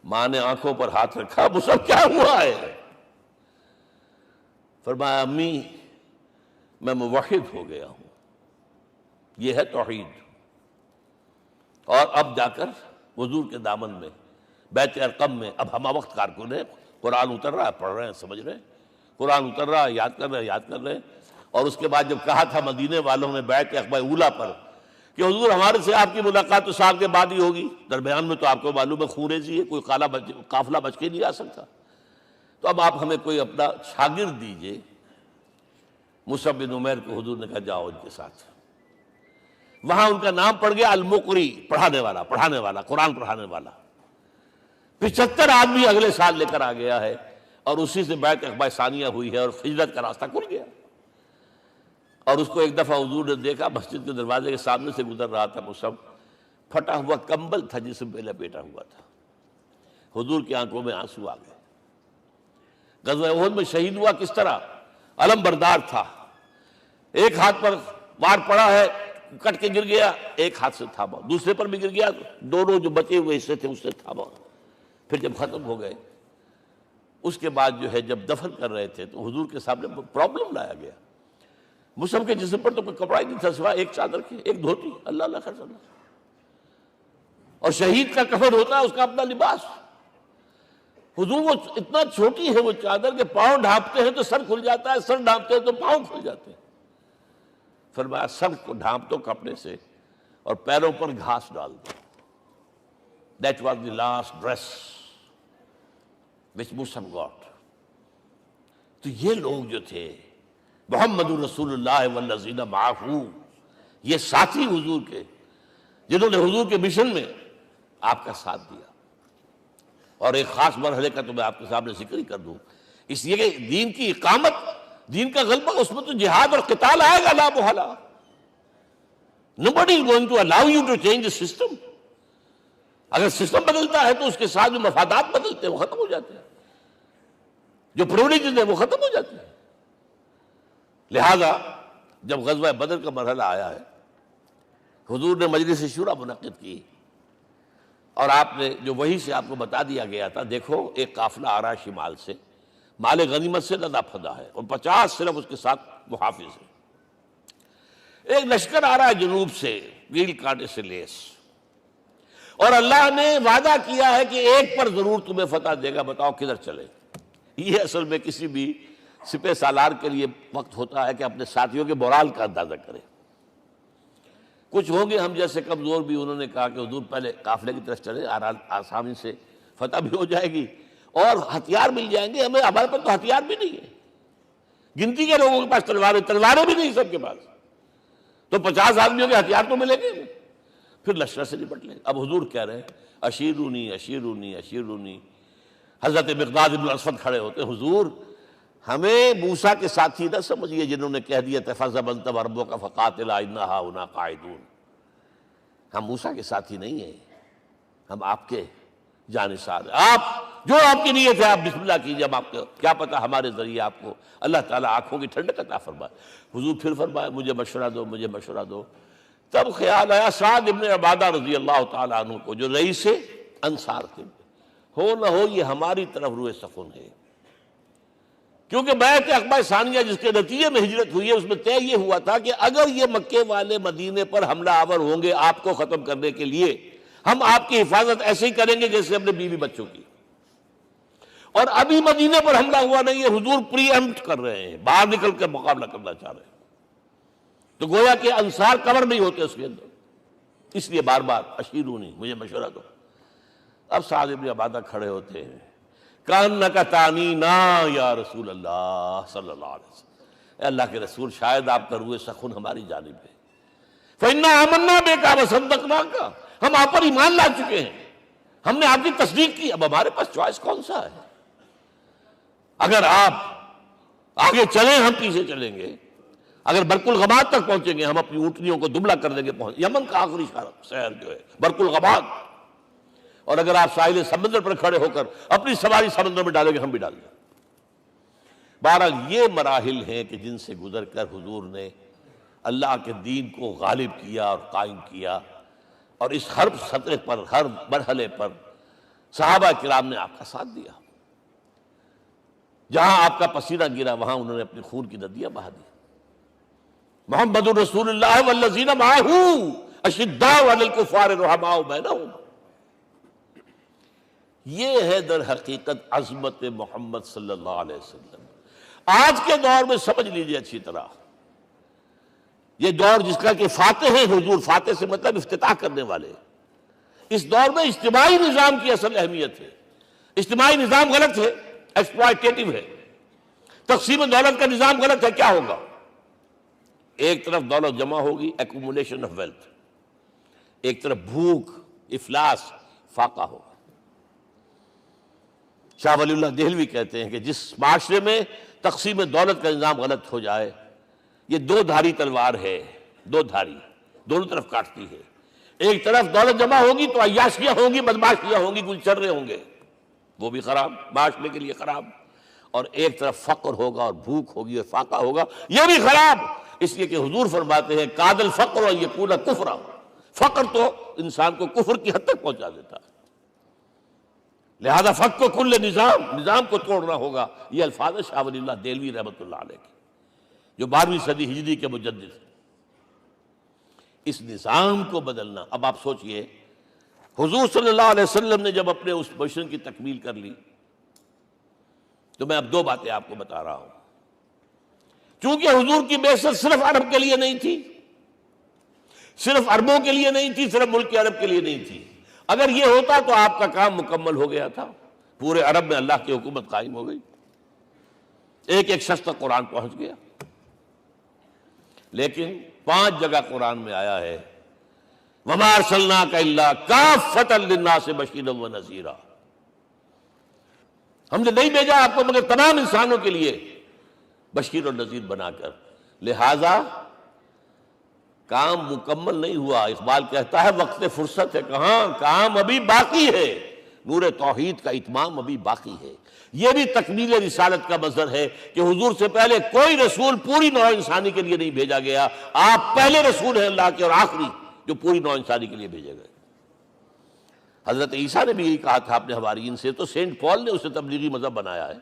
ماں نے آنکھوں پر ہاتھ رکھا، مصعب کیا ہوا ہے؟ فرمایا امی میں موحد ہو گیا ہوں. یہ ہے توحید. اور اب جا کر حضور کے دامن میں بیت ارقم میں اب ہمہ وقت کارکن ہے، قرآن اتر رہا ہے، پڑھ رہے ہیں، سمجھ رہے ہیں، قرآن اتر رہا ہے، یاد کر رہے ہیں. اور اس کے بعد جب کہا تھا مدینے والوں نے بیعت عقبہ اولیٰ پر کہ حضور ہمارے سے آپ کی ملاقات تو سال کے بعد ہی ہوگی، درمیان میں تو آپ کو معلوم ہے خونریزی ہے، کوئی قافلہ بچ کے نہیں آ سکتا، تو اب آپ ہمیں کوئی اپنا شاگرد دیجئے. مصعب بن عمیر کو حضور نے کہا جاؤ ان کے ساتھ. وہاں ان کا نام پڑ گیا المقری، پڑھانے والا، قرآن پڑھانے والا. 75 آدمی اگلے سال لے کر آ گیا ہے، اور اسی سے بیعت عقبہ ثانیہ ہوئی ہے اور ہجرت کا راستہ کھل گیا. اور اس کو ایک دفعہ حضور نے دیکھا، مسجد کے دروازے کے سامنے سے گزر رہا تھا مصعب، پھٹا ہوا کمبل تھا جسم پہ لپیٹا ہوا تھا. حضور کی آنکھوں میں آنسو آ گئے. غزوہ احد میں شہید ہوا کس طرح؟ علم بردار تھا، ایک ہاتھ پر وار پڑا ہے، کٹ کے گر گیا، ایک ہاتھ سے تھاما، دوسرے پر بھی گر گیا، دونوں جو بچے ہوئے حصے تھے اس سے تھاما. پھر جب ختم ہو گئے اس کے بعد جو ہے جب دفن کر رہے تھے تو حضور کے سامنے پرابلم لایا گیا. مصعب کے جسم پر تو کوئی کپڑا ہی نہیں تھا سوائے ایک چادر کے، ایک دھوتی. اللہ اللہ خیر اللہ. اور شہید کا کفن ہوتا ہے اس کا اپنا لباس. حضور وہ اتنا چھوٹی ہے وہ چادر کہ پاؤں ڈھانپتے ہیں تو سر کھل جاتا ہے، سر ڈھانپتے ہیں تو پاؤں کھل جاتے ہیں. فرمایا سر کو ڈھانپ دو کپڑے سے اور پیروں پر گھاس ڈال دو. That was the last dress which Mus'ab got. تو یہ لوگ جو تھے محمد رسول اللہ والذین معہ، یہ ساتھی حضور کے جنہوں نے حضور کے مشن میں آپ کا ساتھ دیا. اور ایک خاص مرحلے کا تو میں آپ کے سامنے ذکر ہی کر دوں، اس لیے کہ دین کی اقامت، دین کا غلبہ، اس میں تو جہاد اور قتال آئے گا لا محالہ. Nobody is going to allow you to change the system. اگر سسٹم بدلتا ہے تو اس کے ساتھ جو مفادات بدلتے ہیں وہ ختم ہو جاتے ہیں، جو پرولیجز ہیں وہ ختم ہو جاتے ہیں. لہذا جب غزوہ بدر کا مرحلہ آیا ہے، حضور نے مجلس شورا منعقد کی، اور آپ نے جو وحی سے آپ کو بتا دیا گیا تھا، دیکھو ایک قافلہ آ رہا ہے شمال سے، مال غنیمت سے لدا پھدا ہے، اور 50 صرف اس کے ساتھ محافظ ہیں. ایک لشکر آ رہا ہے جنوب سے، ریل کانٹے سے لیس، اور اللہ نے وعدہ کیا ہے کہ ایک پر ضرور تمہیں فتح دے گا، بتاؤ کدھر چلے. یہ اصل میں کسی بھی سپہ سالار کے لیے وقت ہوتا ہے کہ اپنے ساتھیوں کے مورال کا اندازہ کرے. کچھ ہوں گے ہم جیسے کمزور بھی، انہوں نے کہا کہ حضور پہلے قافلے کی طرف چلے، آسانی سے فتح بھی ہو جائے گی اور ہتھیار مل جائیں گے ہمیں. ہمارے پاس تو ہتھیار بھی نہیں ہے، گنتی کے لوگوں کے پاس تلواریں بھی نہیں سب کے پاس، تو 50 آدمیوں کے ہتھیار تو ملیں گے، پھر لشکر سے نپٹ لیں. اب حضور کہہ رہے ہیں اشیرونی اشیرونی اشیرونی. حضرت مقداد بن الاسود کھڑے ہوتے ہیں، حضور ہمیں موسیٰ کے ساتھی نہ سمجھیے جنہوں نے کہہ دیا فَاذْهَبْ أَنْتَ وَرَبُّكَ فَقَاتِلَا إِنَّا هَاهُنَا قَاعِدُونَ. ہم موسیٰ کے ساتھی نہیں ہیں، ہم آپ کے جانثار ہیں. آپ جو آپ کی نیت ہے آپ بسم اللہ کیجئے، ہم آپ کو کیا پتہ ہمارے ذریعے آپ کو اللہ تعالیٰ آنکھوں کی ٹھنڈک عطا فرمائے. حضور پھر فرمائے مجھے مشورہ دو، مجھے مشورہ دو. تب خیال آیا سعد ابن عبادہ رضی اللہ تعالیٰ عنہ کو، جو رئیس انصار تھے، ہو نہ ہو یہ ہماری طرف روئے سخن ہے. کیونکہ بیعت عقبہ ثانیہ جس کے نتیجے میں ہجرت ہوئی ہے، اس میں طے یہ ہوا تھا کہ اگر یہ مکے والے مدینے پر حملہ آور ہوں گے آپ کو ختم کرنے کے لیے، ہم آپ کی حفاظت ایسے ہی کریں گے جیسے اپنے بیوی بچوں کی. اور ابھی مدینے پر حملہ ہوا نہیں ہے، حضور پری ایمپٹ کر رہے ہیں، باہر نکل کے مقابلہ کرنا چاہ رہے ہیں. تو گویا کہ انصار کور نہیں ہوتے اس کے اندر، اس لیے بار بار اشیرونی، مجھے مشورہ دو. اب سعد بن عبادہ کھڑے ہوتے ہیں، کانک تعنینا یا رسول اللہ صلی اللہ علیہ وسلم، اے اللہ کے رسول شاید آپ کا روئے سخن ہماری جانب ہے. فإنا آمنا بک وصدقناک، ہم آپ پر ایمان لا چکے ہیں، ہم نے آپ کی تصدیق کی، اب ہمارے پاس چوائس کون سا ہے؟ اگر آپ آگے چلیں ہم پیچھے چلیں گے، اگر برق الغماد تک پہنچیں گے ہم اپنی اونٹنیوں کو دبلا کر دیں گے، یمن کا آخری شہر جو ہے برق الغماد، اور اگر آپ ساحل سمندر پر کھڑے ہو کر اپنی سواری سمندر میں ڈالیں گے ہم بھی ڈال دیں. بہرحال یہ مراحل ہیں کہ جن سے گزر کر حضور نے اللہ کے دین کو غالب کیا اور قائم کیا، اور اس ہر سطح پر، ہر مرحلے پر صحابہ کرام نے آپ کا ساتھ دیا. جہاں آپ کا پسینہ گرا وہاں انہوں نے اپنی خون کی ندیاں بہا دی. محمد رسول اللہ والذین معہ اشداء علی الکفار رحماء بینہم، یہ ہے در حقیقت عظمت محمد صلی اللہ علیہ وسلم. آج کے دور میں سمجھ لیجئے اچھی طرح، یہ دور جس کا کہ فاتح ہیں حضور، فاتح سے مطلب افتتاح کرنے والے، اس دور میں اجتماعی نظام کی اصل اہمیت ہے. اجتماعی نظام غلط ہے، ایکسپلائٹیٹو ہے. تقسیم دولت کا نظام غلط ہے. کیا ہوگا؟ ایک طرف دولت جمع ہوگی، ایکومولیشن آف ویلتھ، ایک طرف بھوک، افلاس، فاقہ ہوگا. شاہ ولی اللہ دہلوی کہتے ہیں کہ جس معاشرے میں تقسیم دولت کا نظام غلط ہو جائے، یہ دو دھاری تلوار ہے، دو دھاری دونوں طرف کاٹتی ہے. ایک طرف دولت جمع ہوگی تو عیاشیاں ہوں گی، بدماشیاں ہوں گی، گلچرے ہوں گے، وہ بھی خراب، معاشرے کے لیے خراب. اور ایک طرف فقر ہوگا اور بھوک ہوگی اور فاقہ ہوگا، یہ بھی خراب. اس لیے کہ حضور فرماتے ہیں کاد الفقر ان یکون کفرا، فقر تو انسان کو کفر کی حد تک پہنچا دیتا ہے. لہذا فق کو کل نظام کو توڑنا ہوگا. یہ الفاظ ہے شاہ ولی اللہ دہلوی رحمۃ اللہ علیہ کے، جو 12ویں صدی ہجری کے مجدد ہیں. اس نظام کو بدلنا. اب آپ سوچئے حضور صلی اللہ علیہ وسلم نے جب اپنے اس مشن کی تکمیل کر لی، تو میں اب دو باتیں آپ کو بتا رہا ہوں. چونکہ حضور کی بعثت صرف عرب کے لیے نہیں تھی، صرف عربوں کے لیے نہیں تھی، صرف ملک عرب کے لیے نہیں تھی. اگر یہ ہوتا تو آپ کا کام مکمل ہو گیا تھا، پورے عرب میں اللہ کی حکومت قائم ہو گئی، ایک ایک شخص تک قرآن پہنچ گیا. لیکن 5 جگہ قرآن میں آیا ہے وَمَا أَرْسَلْنَاكَ إِلَّا كَافَّةً لِلنَّاسِ بَشِيرًا وَنَذِيرًا، ہم نے نہیں بھیجا آپ کو مگر تمام انسانوں کے لیے بشیر اور نذیر بنا کر. لہذا کام مکمل نہیں ہوا. اقبال کہتا ہے وقت فرصت ہے کہاں، کام ابھی باقی ہے، نور توحید کا اتمام ابھی باقی ہے. یہ بھی تکمیل رسالت کا مظہر ہے کہ حضور سے پہلے کوئی رسول پوری نوع انسانی کے لیے نہیں بھیجا گیا. آپ پہلے رسول ہیں اللہ کے اور آخری جو پوری نوع انسانی کے لیے بھیجے گئے. حضرت عیسیٰ نے بھی یہی کہا تھا اپنے حوارین سے، تو سینٹ پال نے اسے تبلیغی مذہب بنایا ہے.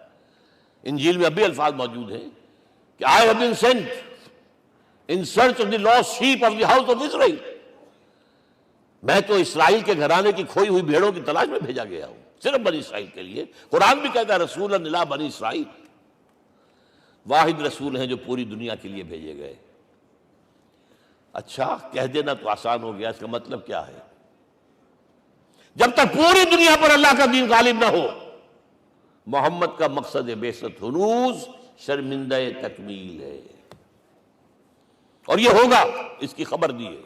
انجیل میں اب بھی الفاظ موجود ہیں کہ I have been sent in search of the lost sheep of the house of Israel. میں تو اسرائیل کے گھرانے کی کھوئی ہوئی بھیڑوں کی تلاش میں بھیجا گیا ہوں، صرف بنی اسرائیل کے لیے. قرآن بھی کہتا ہے رسول اللہ بنی اسرائیل، واحد رسول ہیں جو پوری دنیا کے لیے بھیجے گئے. اچھا کہہ دینا تو آسان ہو گیا، اس کا مطلب کیا ہے؟ جب تک پوری دنیا پر اللہ کا دین غالب نہ ہو، محمد کا مقصد بعثت ہنوز شرمندہ تکمیل ہے، اور یہ ہوگا، اس کی خبر دی ہے.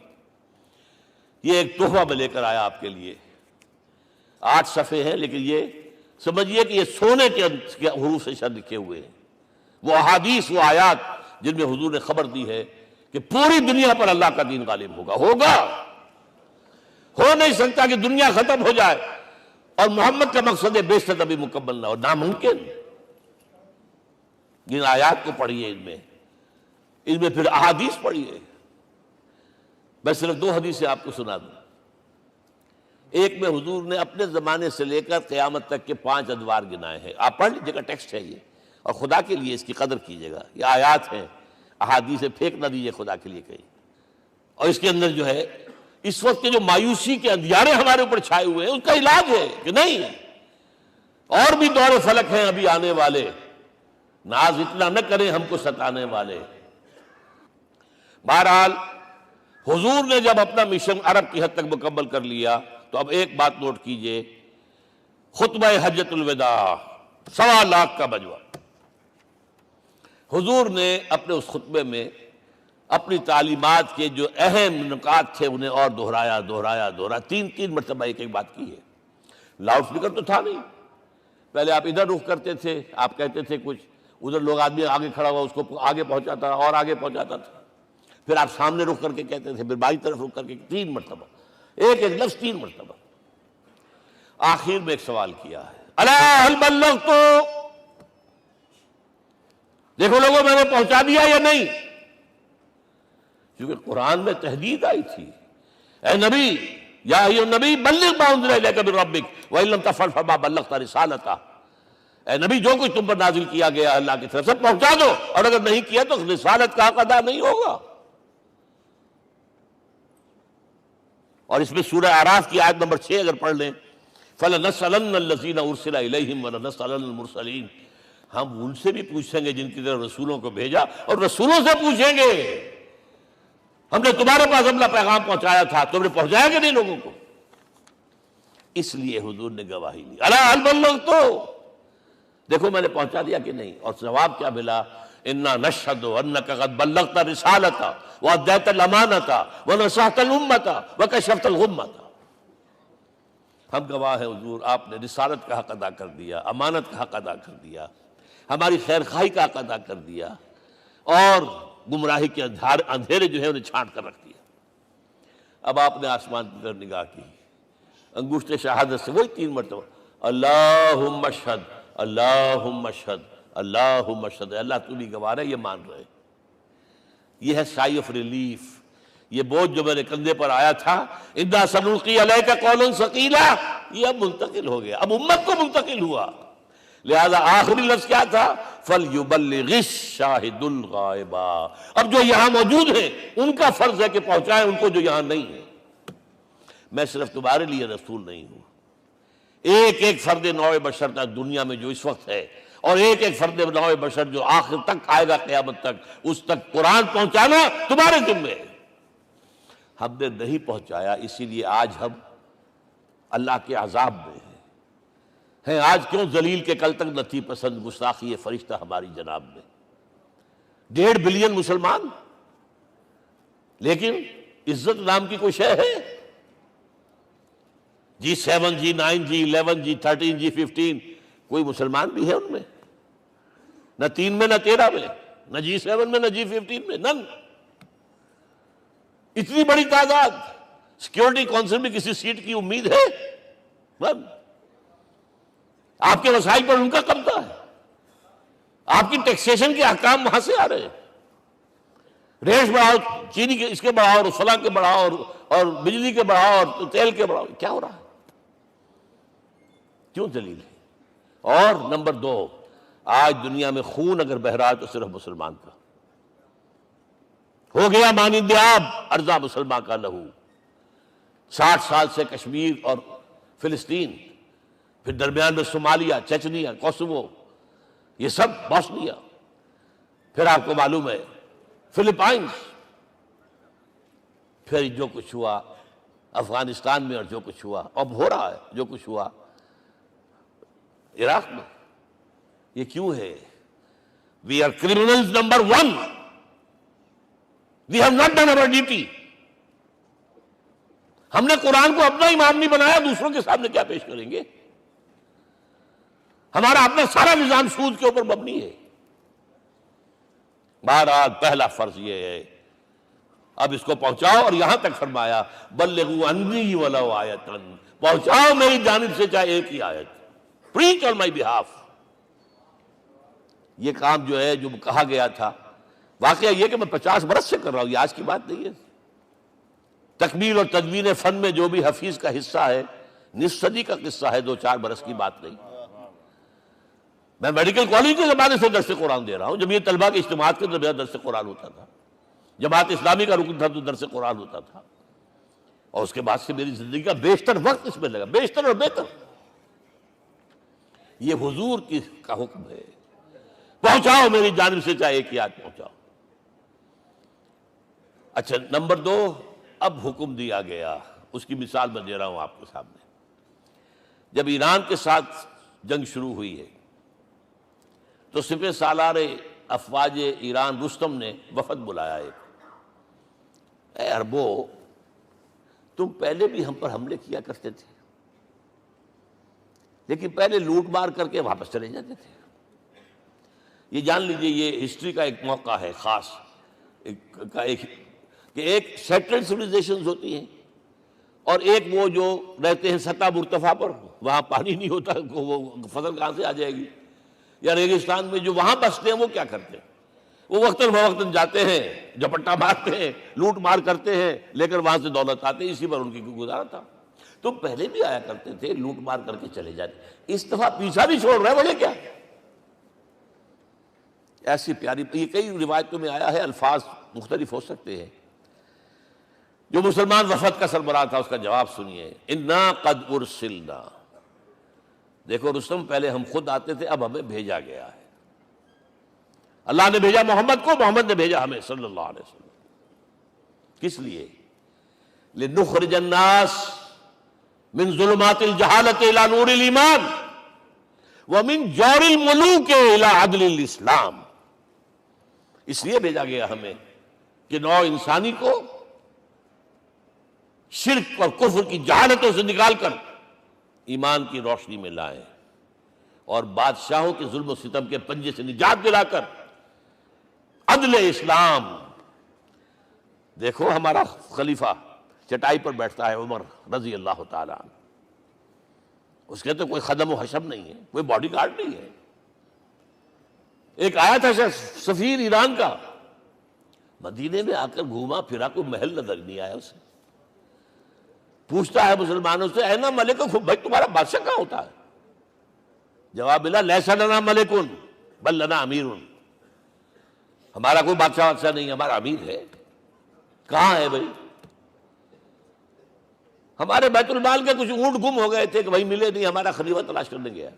یہ ایک تحفہ میں لے کر آیا آپ کے لیے. 8 صفحے ہیں، لیکن یہ سمجھیے کہ یہ سونے کے حروف سے شر لکھے ہوئے ہیں. وہ احادیث، وہ آیات جن میں حضور نے خبر دی ہے کہ پوری دنیا پر اللہ کا دین غالب ہوگا. ہوگا، ہو نہیں سکتا کہ دنیا ختم ہو جائے اور محمد کا مقصد بعثت ابھی مکمل نہ ہو، ناممکن. جن آیات کو پڑھیے، ان میں پھر احادیث پڑھیے. میں صرف 2 حدیثیں آپ کو سنا دوں. ایک میں حضور نے اپنے زمانے سے لے کر قیامت تک کے 5 ادوار گنائے ہیں. آپ پڑھ لیجیے گا، ٹیکسٹ ہے یہ، اور خدا کے لیے اس کی قدر کیجیے گا. یہ آیات ہیں، احادیث پھینک نہ دیجیے خدا کے لیے کہیں. اور اس کے اندر جو ہے اس وقت کے جو مایوسی کے اندھیارے ہمارے اوپر چھائے ہوئے ہیں، اس کا علاج ہے کہ نہیں، اور بھی دور فلک ہیں ابھی آنے والے، ناز اتنا نہ کریں ہم کو ستانے والے۔ بہرحال حضور نے جب اپنا مشن عرب کی حد تک مکمل کر لیا تو اب ایک بات نوٹ کیجئے، خطبہ حجۃ الوداع 1.25 لاکھ کا بجوا، حضور نے اپنے اس خطبے میں اپنی تعلیمات کے جو اہم نکات تھے انہیں اور دہرایا، 3 مرتبہ ایک بات کی ہے۔ لاؤڈ سپیکر تو تھا نہیں، پہلے آپ ادھر رخ کرتے تھے، آپ کہتے تھے کچھ، ادھر لوگ آدمی آگے کھڑا ہوا اس کو آگے پہنچاتا اور آگے پہنچاتا تھا، پھر آپ سامنے رخ کر کے کہتے تھے، پھر بائیں طرف رخ کر کے 3 مرتبہ، ایک لفظ 3 مرتبہ۔ آخر میں ایک سوال کیا ہے، الا هل بلغت، دیکھو لوگوں میں نے پہنچا دیا یا نہیں؟ کیونکہ قرآن میں تحدید آئی تھی، اے نبی، یا ایھا النبی بلغ ما انزل الیک من ربک وان لم تفعل فما بلغت رسالتہ، اے نبی جو کچھ تم پر نازل کیا گیا اللہ کی طرف سے پہنچا دو، اور اگر نہیں کیا تو رسالت کا حق ادا نہیں ہوگا۔ اور اس میں سورہ اعراف کی آیت نمبر 6 اگر پڑھ لیں، فَلَنَسْأَلَنَّ الَّذِينَ أُرْسِلَ إِلَيْهِمْ وَلَنَسْأَلَنَّ الْمُرْسَلِينَ، ہم ان سے بھی پوچھیں گے جن کی طرف رسولوں کو بھیجا، اور رسولوں سے پوچھیں گے ہم نے تمہارے پاس اپنا پیغام پہنچایا تھا، تم نے پہنچایا کہ نہیں لوگوں کو؟ اس لیے حضور نے گواہی دی، الا هل بلغت، دیکھو میں نے پہنچا دیا کہ نہیں؟ اور جواب کیا ملا؟ انا نشہد انک قد بلغت رسالۃ وادیت الامانۃ ونصحت الامۃ وکشفت الغمۃ، ہم گواہ ہیں حضور آپ نے رسالت کا حق ادا کر دیا، امانت کا حق ادا کر دیا، ہماری خیر خواہی کا حق ادا کر دیا، اور گمراہی کے اندھیرے جو ہے انہیں چھانٹ کر رکھ دیا۔ اب آپ نے آسمان کی طرف نگاہ کی، انگشت شہادت سے وہی 3 مرتبہ، اللہم اشہد، اللہم اشہد، اللہم اشہد، اللہ تو بھی گواہ ہے، یہ مان رہے۔ یہ ہے سائی آف ریلیف، یہ بوجھ جو میرے کندھے پر آیا تھا، انا سنلقی علیک قولا ثقیلا، یہ اب منتقل ہو گیا، اب امت کو منتقل ہوا۔ لہذا آخری لفظ کیا تھا؟ فَلْيُبَلِّغِ الشَّاهِدُ الْغَائِبَ، اب جو یہاں موجود ہیں ان کا فرض ہے کہ پہنچائیں ان کو جو یہاں نہیں ہے۔ میں صرف تمہارے لیے رسول نہیں ہوں، ایک فرد نوع بشر تک دنیا میں جو اس وقت ہے، اور ایک فرد نوع بشر جو آخر تک آئے گا قیامت تک، اس تک قرآن پہنچانا تمہارے ذمہ ہے۔ ہم نے نہیں پہنچایا، اسی لیے آج ہم اللہ کے عذاب میں ہیں۔ آج کیوں ذلیل کے کل تک نہ تھی پسند گستاخی فرشتہ ہماری جناب میں، 1.5 بلین مسلمان، لیکن عزت نام کی کوئی شے ہے؟ G7 G9 G11 G13 G15 کوئی مسلمان بھی ہے ان میں؟ نہ 3 میں نہ 13 میں، نہ G7 میں نہ G15 میں، نن۔ اتنی بڑی تعداد، سیکیورٹی کونسل میں کسی سیٹ کی امید ہے؟ نن۔ آپ کے وسائل پر ان کا قبضہ ہے، آپ کی ٹیکسیشن کے احکام وہاں سے آ رہے ہیں، ریٹس بڑھاؤ، چینی کے اس کے بڑھاؤ، اور فلاں کے بڑھاؤ، اور بجلی کے بڑھاؤ، اور تیل کے بڑھاؤ، کیا ہو رہا ہے؟ کیوں ذلیل ہے؟ اور نمبر 2، آج دنیا میں خون اگر بہ رہا ہے تو صرف مسلمان کا ہو گیا، مانند آب ارزاں مسلمان کا لہو۔ 60 سال سے کشمیر اور فلسطین، پھر درمیان میں صومالیہ، چچنیا، کوسوو، یہ سب بوسنیا، پھر آپ کو معلوم ہے فلپائنز، پھر جو کچھ ہوا افغانستان میں، اور جو کچھ ہوا اب ہو رہا ہے، جو کچھ ہوا عراق میں، یہ کیوں ہے؟ We are criminals number 1. We have not done our duty. ہم نے قرآن کو اپنا امام نہیں بنایا، دوسروں کے سامنے کیا پیش کریں گے؟ ہمارا اپنا سارا نظام سود کے اوپر مبنی ہے۔ بہرحال پہلا فرض یہ ہے، اب اس کو پہنچاؤ، اور یہاں تک فرمایا بلغوا عنی ولو آیۃ، پہنچاؤ میری جانب سے چاہے ایک ہی آیت، preach on my behalf۔ یہ کام جو ہے، جو کہا گیا تھا، واقعہ یہ کہ میں 50 برس سے کر رہا ہوں، یہ آج کی بات نہیں ہے۔ تکمیل اور تدوین فن میں جو بھی حفیظ کا حصہ ہے، نصف صدی کا قصہ ہے، 2-4 برس کی بات نہیں۔ میں میڈیکل کالج کے زمانے سے درس قرآن دے رہا ہوں، جب یہ طلبہ کے اجتماعات کے درمیان درس قرآن ہوتا تھا، جماعت اسلامی کا رکن تھا تو درس قرآن ہوتا تھا، اور اس کے بعد سے میری زندگی کا بیشتر وقت اس میں لگا، بیشتر اور بہتر۔ یہ حضور کا حکم ہے، پہنچاؤ میری جانب سے چاہے ایک یاد پہنچاؤ۔ اچھا نمبر 2، اب حکم دیا گیا، اس کی مثال میں دے رہا ہوں آپ کے سامنے۔ جب ایران کے ساتھ جنگ شروع ہوئی ہے تو سپہ سالار افواج ایران رستم نے وفد بلایا ایک، اے عربو تم پہلے بھی ہم پر حملے کیا کرتے تھے، لیکن پہلے لوٹ مار کر کے واپس چلے جاتے تھے۔ یہ جان لیجئے یہ ہسٹری کا ایک موقع ہے خاص کہ ایک سیٹلڈ سویلائزیشنز ہوتی ہیں اور ایک وہ جو رہتے ہیں سطح مرتفع پر، وہاں پانی نہیں ہوتا، وہ فصل کہاں سے آ جائے گی، یا ریگستان میں جو وہاں بستے ہیں وہ کیا کرتے ہیں، وہ وقتاً فوقتاً جاتے ہیں، جھپٹا مارتے ہیں، لوٹ مار کرتے ہیں، لے کر وہاں سے دولت آتے ہیں، اسی پر ان کی گزارا تھا۔ تم پہلے بھی آیا کرتے تھے، لوٹ مار کر کے چلے جاتے، اس دفعہ پیچھا بھی چھوڑ رہے وجہ کیا؟ ایسی پیاری، یہ کئی روایتوں میں آیا ہے، الفاظ مختلف ہو سکتے ہیں۔ جو مسلمان وفد کا سربراہ تھا اس کا جواب سنیے، انا قد ارسلنا، دیکھو رستم پہلے ہم خود آتے تھے، اب ہمیں بھیجا گیا ہے، اللہ نے بھیجا محمد کو، محمد نے بھیجا ہمیں صلی اللہ علیہ وسلم۔ کس لیے؟ لنخرج الناس من ظلمات الجہالت الى نور الایمان ومن جور الملوک الى عدل الاسلام، اس لیے بھیجا گیا ہمیں کہ نوع انسانی کو شرک اور کفر کی جہالتوں سے نکال کر ایمان کی روشنی میں لائیں، اور بادشاہوں کے ظلم و ستم کے پنجے سے نجات دلا کر عدل اسلام۔ دیکھو ہمارا خلیفہ چٹائی پر بیٹھتا ہے عمر رضی اللہ تعالیٰ عنہ، اس کے تو کوئی خدم و حشم نہیں ہے، کوئی باڈی گارڈ نہیں ہے۔ ایک آیا تھا سفیر ایران کا، مدینے میں آ کر گھوما پھرا، کوئی محل نظر نہیں آیا اسے، پوچھتا ہے مسلمانوں سے اینا ملککم، بھائی تمہارا بادشاہ کہاں ہوتا ہے؟ جواب ملا لیس لنا ملکن بل لنا امیر، ہمارا کوئی بادشاہ نہیں، ہمارا امیر ہے۔ کہاں ہے بھائی؟ ہمارے بیت المال کے کچھ اونٹ گم ہو گئے تھے کہ بھائی ملے نہیں، ہمارا خلیفہ تلاش کرنے گیا۔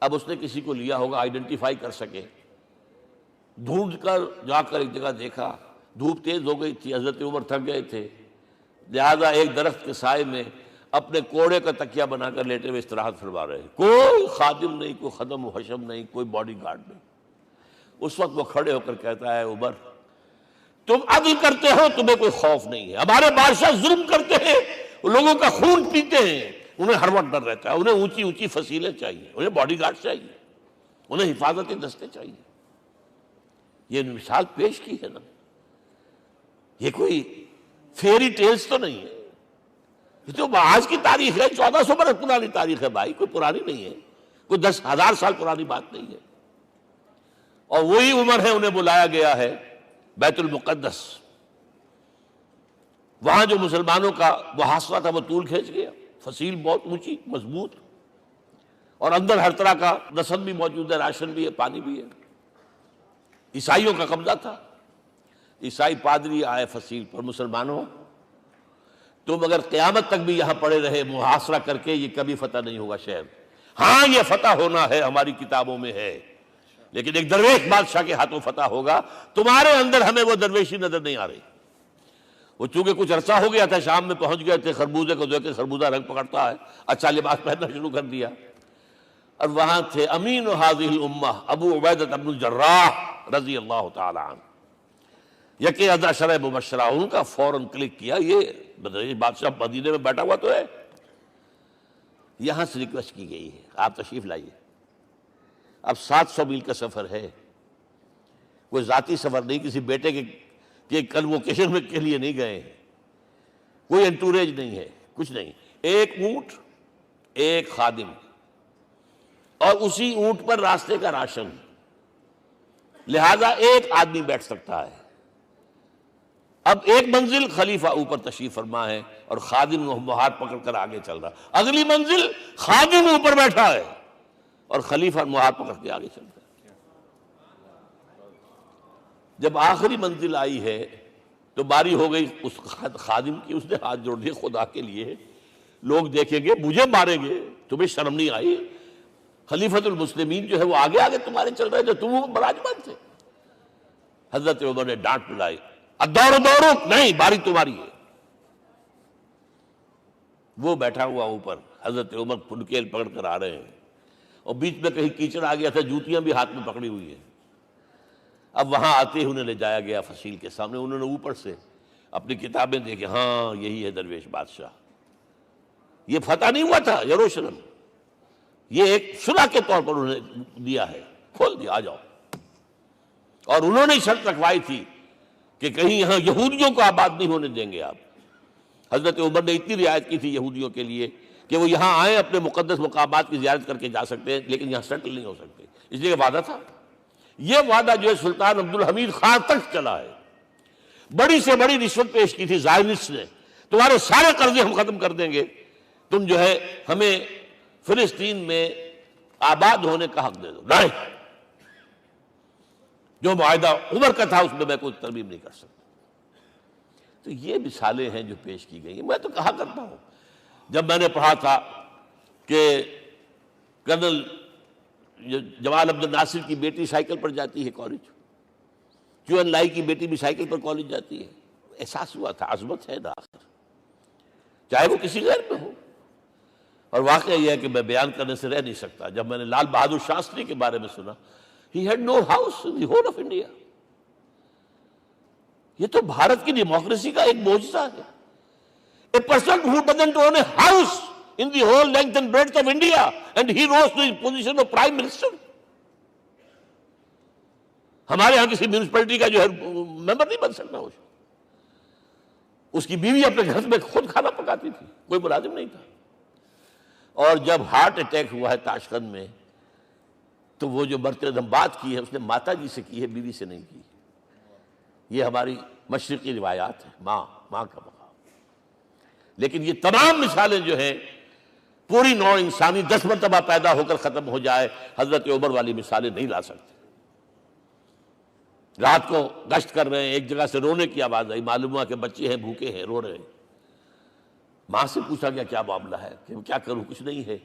اب اس نے کسی کو لیا ہوگا، آئیڈینٹیفائی کر سکے، ڈھونڈ کر جا کر ایک جگہ دیکھا، دھوپ تیز ہو گئی تھی، حضرت عمر تھک گئے تھے، لہذا ایک درخت کے سائے میں اپنے کوڑے کا تکیہ بنا کر لیٹے ہوئے استراحت فرما رہے، کوئی خادم نہیں، کوئی خدم و حشم نہیں، کوئی باڈی گارڈ نہیں۔ اس وقت وہ کھڑے ہو کر کہتا ہے عمر تم عدل کرتے ہو، تمہیں کوئی خوف نہیں ہے، ہمارے بادشاہ ظلم کرتے ہیں، لوگوں کا خون پیتے ہیں، انہیں ہر وقت ڈر رہتا ہے، انہیں اونچی اونچی فصیلیں چاہیے، انہیں باڈی گارڈ چاہیے، انہیں حفاظتی دستے چاہیے۔ یہ مثال پیش کی ہے نا، یہ کوئی فیری ٹیلز تو نہیں ہے، یہ تو آج کی تاریخ ہے، 1400 برس پرانی تاریخ ہے بھائی، کوئی پرانی نہیں ہے، کوئی 10,000 سال پرانی بات نہیں ہے۔ اور وہی عمر ہے، انہیں بلایا گیا ہے بیت المقدس، وہاں جو مسلمانوں کا محاصرہ تھا وہ طول کھینچ گیا، فصیل بہت اونچی مضبوط، اور اندر ہر طرح کا رسد بھی موجود ہے، راشن بھی ہے، پانی بھی ہے۔ عیسائیوں کا قبضہ تھا، عیسائی پادری آئے فصیل پر، مسلمانوں تم اگر قیامت تک بھی یہاں پڑے رہے محاصرہ کر کے، یہ کبھی فتح نہیں ہوگا شہر، ہاں یہ فتح ہونا ہے، ہماری کتابوں میں ہے، لیکن ایک درویش بادشاہ کے ہاتھوں فتح ہوگا، تمہارے اندر ہمیں وہ درویشی نظر نہیں آ رہی۔ وہ چونکہ کچھ عرصہ ہو گیا تھا، شام میں پہنچ گئے تھے، خربوزے کو دیکھ کے خربوزہ رنگ پکڑتا ہے، اچھا لباس پہننا شروع کر دیا، اور وہاں تھے امین هذه الامہ ابو عبیدہ بن الجراح رضی اللہ تعالی عنہ، یکی عشرہ مبشرہ، ان کا فوراً کلک کیا، یہ بادشاہ مدینے میں بیٹھا ہوا تو ہے، یہاں سے ریکویسٹ کی گئی ہے آپ تشریف لائیے۔ اب 700 میل کا سفر ہے، کوئی ذاتی سفر نہیں، کسی بیٹے کے کنووکیشن کے لیے نہیں گئے ہیں، کوئی انٹوریج نہیں ہے، کچھ نہیں، ایک اونٹ، ایک خادم، اور اسی اونٹ پر راستے کا راشن، لہذا ایک آدمی بیٹھ سکتا ہے۔ اب ایک منزل خلیفہ اوپر تشریف فرما ہے اور خادم ہاتھ پکڑ کر آگے چل رہا، اگلی منزل خادم اوپر بیٹھا ہے اور خلیفہ ہاتھ پکڑ کے آگے چل رہا ہے۔ جب آخری منزل آئی ہے تو باری ہو گئی اس خادم کی، اس نے ہاتھ جوڑ دیے خدا کے لیے لوگ دیکھیں گے مجھے ماریں گے، تمہیں شرم نہیں آئی؟ خلیفۃ المسلمین جو ہے وہ آگے آگے تمہارے چل رہے تھے، تم وہ براجمان تھے۔ حضرت عمر نے ڈانٹ پلائی، ادورو دورو، نہیں، باری تمہاری ہے۔ وہ بیٹھا ہوا اوپر، حضرت عمر پھنکیل پکڑ کر آ رہے ہیں، اور بیچ میں کہیں کیچڑ آ گیا تھا، جوتیاں بھی ہاتھ میں پکڑی ہوئی ہیں۔ اب وہاں آتے ہی انہیں لے جایا گیا فصیل کے سامنے، انہوں نے اوپر سے اپنی کتابیں دیکھیں، ہاں یہی ہے درویش بادشاہ، یہ فتح نہیں ہوا تھا یروشلم، یہ ایک صلح کے طور پر انہوں نے دیا ہے، کھول دیا، آ جاؤ۔ اور انہوں نے شرط رکھوائی تھی کہ کہیں یہاں یہودیوں کو آباد نہیں ہونے دیں گے آپ۔ حضرت عمر نے اتنی رعایت کی تھی یہودیوں کے لیے کہ وہ یہاں آئیں، اپنے مقدس مقامات کی زیارت کر کے جا سکتے ہیں، لیکن یہاں سیٹل نہیں ہو سکتے، اس لیے وعدہ تھا۔ یہ وعدہ جو ہے سلطان عبدالحمید خان تک چلا ہے۔ بڑی سے بڑی رشوت پیش کی تھی زائرنسٹ نے، تمہارے سارے قرضے ہم ختم کر دیں گے، تم جو ہے ہمیں فلسطین میں آباد ہونے کا حق دے دو۔ نہیں، جو معاہدہ عمر کا تھا اس میں کوئی ترمیم نہیں کر سکتا۔ تو یہ مثالیں ہیں جو پیش کی گئی ہیں۔ میں تو کہا کرتا ہوں، جب میں نے پڑھا تھا کہ کرنل جمال عبد الناصر کی بیٹی سائیکل پر جاتی ہے کالج، چون لائی کی بیٹی بھی سائیکل پر کالج جاتی ہے، احساس ہوا تھا عظمت ہے نا، چاہے وہ کسی غیر میں ہو۔ اور واقعہ یہ ہے کہ میں بیان کرنے سے رہ نہیں سکتا، جب میں نے لال بہادر شاستری کے بارے میں سنا، he had no house in the whole of India۔ یہ تو بھارت کی ڈیموکریسی کا ایک معجزہ ہے۔ A person who doesn't own a house in the whole length and breadth of India and he rose to the position of prime minister۔ ہمارے ہاں کسی میونسپلٹی کا جو ہے ممبر نہیں بن سکتا، اس کی بیوی اپنے گھر میں خود کھانا پکاتی تھی، کوئی ملازم نہیں تھا۔ اور جب ہارٹ اٹیک ہوا ہے تاشقند میں، تو وہ جو مرتے دم بات کی ہے اس نے ماتا جی سے کی ہے، بیوی سے نہیں کی۔ یہ ہماری مشرقی روایات ہیں، ماں کا مقام۔ لیکن یہ تمام مثالیں جو ہیں، پوری نوع انسانی 10 مرتبہ پیدا ہو کر ختم ہو جائے، حضرت عمر والی مثالیں نہیں لا سکتے۔ رات کو گشت کر رہے ہیں، ایک جگہ سے رونے کی آواز آئی، معلوم ہوا کہ بچے ہیں، بھوکے ہیں، رو رہے ہیں۔ ماں سے پوچھا گیا کیا معاملہ ہے، کہ کیا کروں، کچھ نہیں ہے،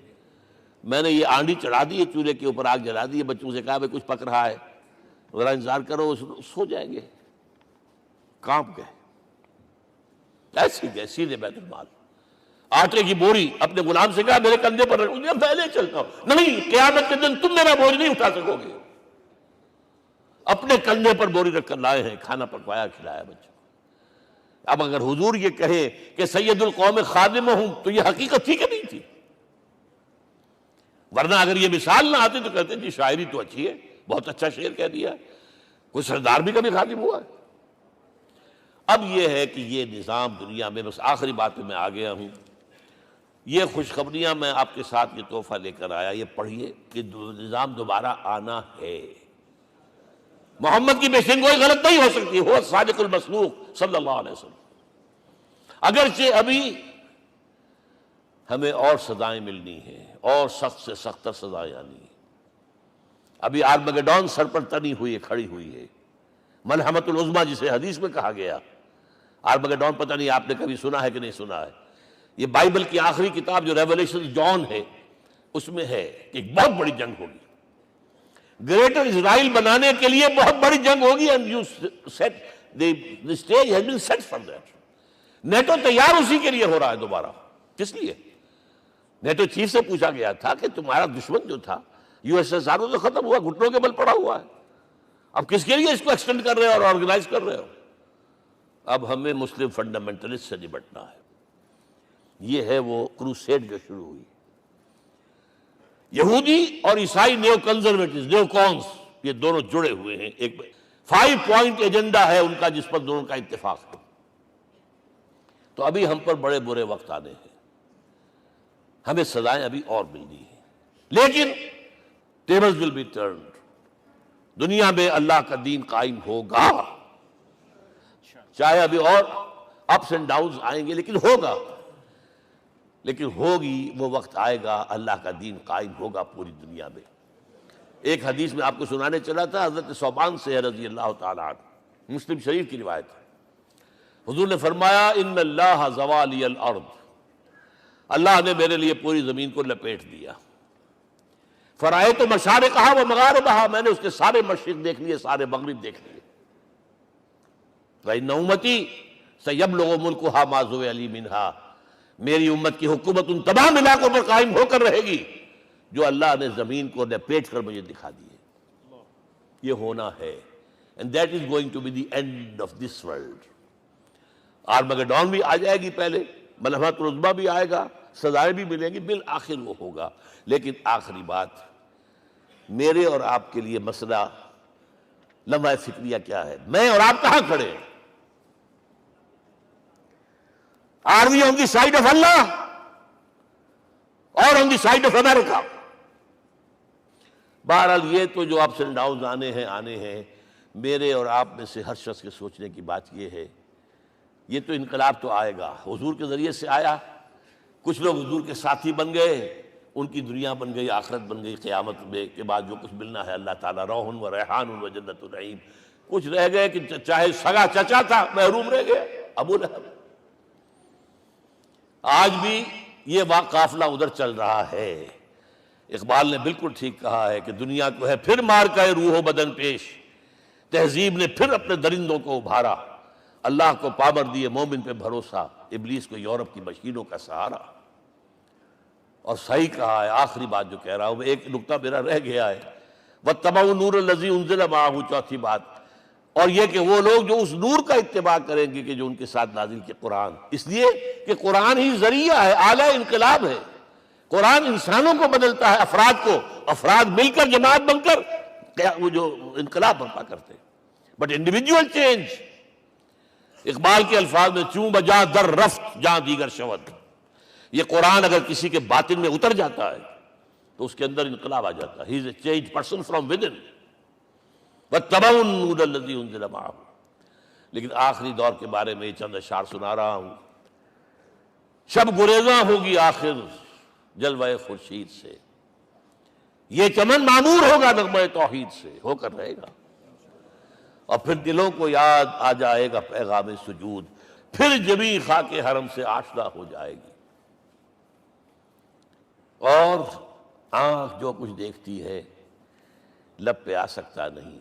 میں نے یہ آنڈی چڑھا دی ہے، چولہے کے اوپر آگ جلا دی ہے، بچوں سے کہا کچھ پک رہا ہے، ذرا انتظار کرو، سو جائیں گے۔ کانپ گئے، ایسی گئے سیدھے بیت المال، آٹے کی بوری اپنے غلام سے کہا میرے کندھے پر رکھ، میں لے چلتا ہوں۔ نہیں، قیامت کے دن تم میرا بوجھ نہیں اٹھا سکو گے۔ اپنے کندھے پر بوری رکھ کر لائے ہیں، کھانا پکوایا، کھلایا بچوں۔ اب اگر حضور یہ کہے کہ سید القوم خادم ہوں، تو یہ حقیقت تھی کہ نہیں تھی؟ ورنہ اگر یہ مثال نہ آتی تو کہتے جی شاعری تو اچھی ہے، بہت اچھا شعر کہہ دیا ہے، کوئی سردار بھی کبھی خادم ہوا ہے۔ اب یہ ہے کہ یہ نظام دنیا میں، بس آخری بات میں آ گیا ہوں، یہ خوشخبریاں میں آپ کے ساتھ یہ تحفہ لے کر آیا، یہ پڑھیے کہ نظام دوبارہ آنا ہے۔ محمد کی پیشن گوئی غلط نہیں ہو سکتی، وہ صادق المصدوق صلی اللہ علیہ وسلم۔ اگرچہ ابھی ہمیں اور سزائیں ملنی ہیں، اور سخت سے سختر سزائیں آنی ہیں۔ ابھی آرمگڈون سر پر تنی ہوئی ہے، کھڑی ہوئی ہے، ملحمۃ العظمیٰ جسے حدیث میں کہا گیا۔ آرمگڈون پتہ نہیں آپ نے کبھی سنا ہے کہ نہیں سنا ہے؟ یہ بائبل کی آخری کتاب جو ریولیشن جان ہے، اس میں ہے کہ ایک بہت بڑی جنگ ہوگی، گریٹر اسرائیل بنانے کے لیے بہت بڑی جنگ ہوگی، and you said the stage has been set for that۔ NATO تیار اسی کے لیے ہو رہا ہے دوبارہ۔ کس لیے؟ نیٹو چیف سے پوچھا گیا تھا کہ تمہارا دشمن جو تھا USSR تو ختم ہوا، گھٹنوں کے بل پڑا ہوا ہے، اب کس کے لیے اس کو ایکسٹینڈ کر رہے ہو اور آرگنائز کر رہے ہو؟ اب ہمیں مسلم فنڈامنٹلسٹ سے نمٹنا ہے۔ یہ ہے وہ کروسیڈ جو شروع ہوئی۔ یہودی اور عیسائی نیو کنزرویٹوز، نیو کونس، یہ دونوں جڑے ہوئے ہیں، ایک 5 پوائنٹ ایجنڈا ہے ان کا جس پر دونوں کا اتفاق ہے۔ تو ابھی ہم پر بڑے برے وقت آنے ہیں، ہمیں سزائیں ابھی اور ملنی ہیں، لیکن tables will be turned۔ دنیا میں اللہ کا دین قائم ہوگا، چاہے ابھی اور اپس اینڈ ڈاؤنز آئیں گے، لیکن ہوگا، لیکن ہوگی، وہ وقت آئے گا اللہ کا دین قائم ہوگا پوری دنیا میں۔ ایک حدیث میں آپ کو سنانے چلا تھا، حضرت ثوبان سے رضی اللہ تعالیٰ عنہ، مسلم شریف کی روایت ہے۔ حضور نے فرمایا ان اللہ زوالی الارض اللہ نے میرے لیے پوری زمین کو لپیٹ دیا. فرائے تو مشارقہا و مغاربہا، میں نے اس کے سارے مشرق دیکھ لیے، سارے مغرب دیکھ لیے. فإن امتی سیبلغ ملکہا ما زوئ لی منہا، میری امت کی حکومت ان تمام علاقوں پر قائم ہو کر رہے گی جو اللہ نے زمین کو لپیٹ کر مجھے دکھا دیے. یہ ہونا ہے. And that is going to be the end of this world. Armageddon بھی آ جائے گی پہلے، ملحمت العظمیٰ بھی آئے گا، سزائیں بھی ملیں گی، بالآخر وہ ہوگا. لیکن آخری بات، میرے اور آپ کے لیے مسئلہ لمحہ فکریہ کیا ہے؟ میں اور آپ کہاں کھڑے ہیں؟ Are we on the side of Allah or on the side of America? بہرحال یہ تو جو اپس اینڈ ڈاؤنز آنے ہیں، میرے اور آپ میں سے ہر شخص کے سوچنے کی بات یہ ہے، یہ تو انقلاب تو آئے گا، حضور کے ذریعے سے آیا. کچھ لوگ حضور کے ساتھی بن گئے، ان کی دنیا بن گئی، آخرت بن گئی، قیامت میں کے بعد جو کچھ ملنا ہے اللہ تعالیٰ روح و ریحان و جنت النعیم. کچھ رہ گئے کہ چاہے سگا چچا تھا محروم رہ گئے، ابو لہب. آج بھی یہ قافلہ ادھر چل رہا ہے. اقبال نے بالکل ٹھیک کہا ہے کہ دنیا کو ہے پھر مار کا روح و بدن پیش، تہذیب نے پھر اپنے درندوں کو ابھارا، اللہ کو پامر دیے مومن پہ بھروسہ، ابلیس کو یورپ کی مشینوں کا سہارا. اور صحیح کہا ہے. آخری بات جو کہہ رہا ہوں، ایک نقطہ میرا رہ گیا ہے، وَاتَّبَعُوا النُّورَ الَّذِي أُنزِلَ مَعَهُ، چوتھی بات، اور یہ کہ وہ لوگ جو اس نور کا اتباع کریں گے کہ جو ان کے ساتھ نازل کے قرآن، اس لیے کہ قرآن ہی ذریعہ ہے، آلہ انقلاب ہے. قرآن انسانوں کو بدلتا ہے، افراد کو، افراد مل کر جماعت بن کر وہ جو انقلاب برپا کرتے ہیں. بٹ انڈیویجول چینج، اقبال کے الفاظ میں چوں بجا در رفت جہاں دیگر شود، یہ قرآن اگر کسی کے باطن میں اتر جاتا ہے تو اس کے اندر انقلاب آ جاتا ہے. He is a change person from within. وَاتَّبَعُوا النُّورَ الَّذِي أُنزِلَ مَعَهُ. لیکن آخری دور کے بارے میں یہ چند اشعار سنا رہا ہوں. شب گریزاں ہوگی آخر جلوہ خورشید سے، یہ چمن معمور ہوگا نغمہ توحید سے، ہو کر رہے گا. اور پھر دلوں کو یاد آ جائے گا پیغام سجود، پھر جبیں خاک حرم سے آشنا ہو جائے گی. اور آنکھ جو کچھ دیکھتی ہے لب پہ آ سکتا نہیں.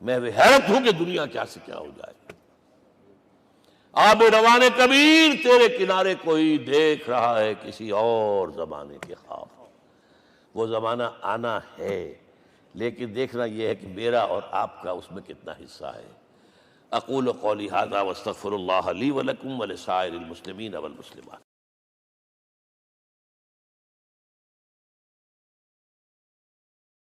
میں حیرت ہوں کہ دنیا کیا سے کیا ہو جائے. آب روان کبیر تیرے کنارے کوئی دیکھ رہا ہے کسی اور زمانے کے خواب. وہ زمانہ آنا ہے، لیکن دیکھنا یہ ہے کہ میرا اور آپ کا اس میں کتنا حصہ ہے. اقول قولی ھذا واستغفر اللہ لی ولکم ولسائر المسلمین والمسلمات.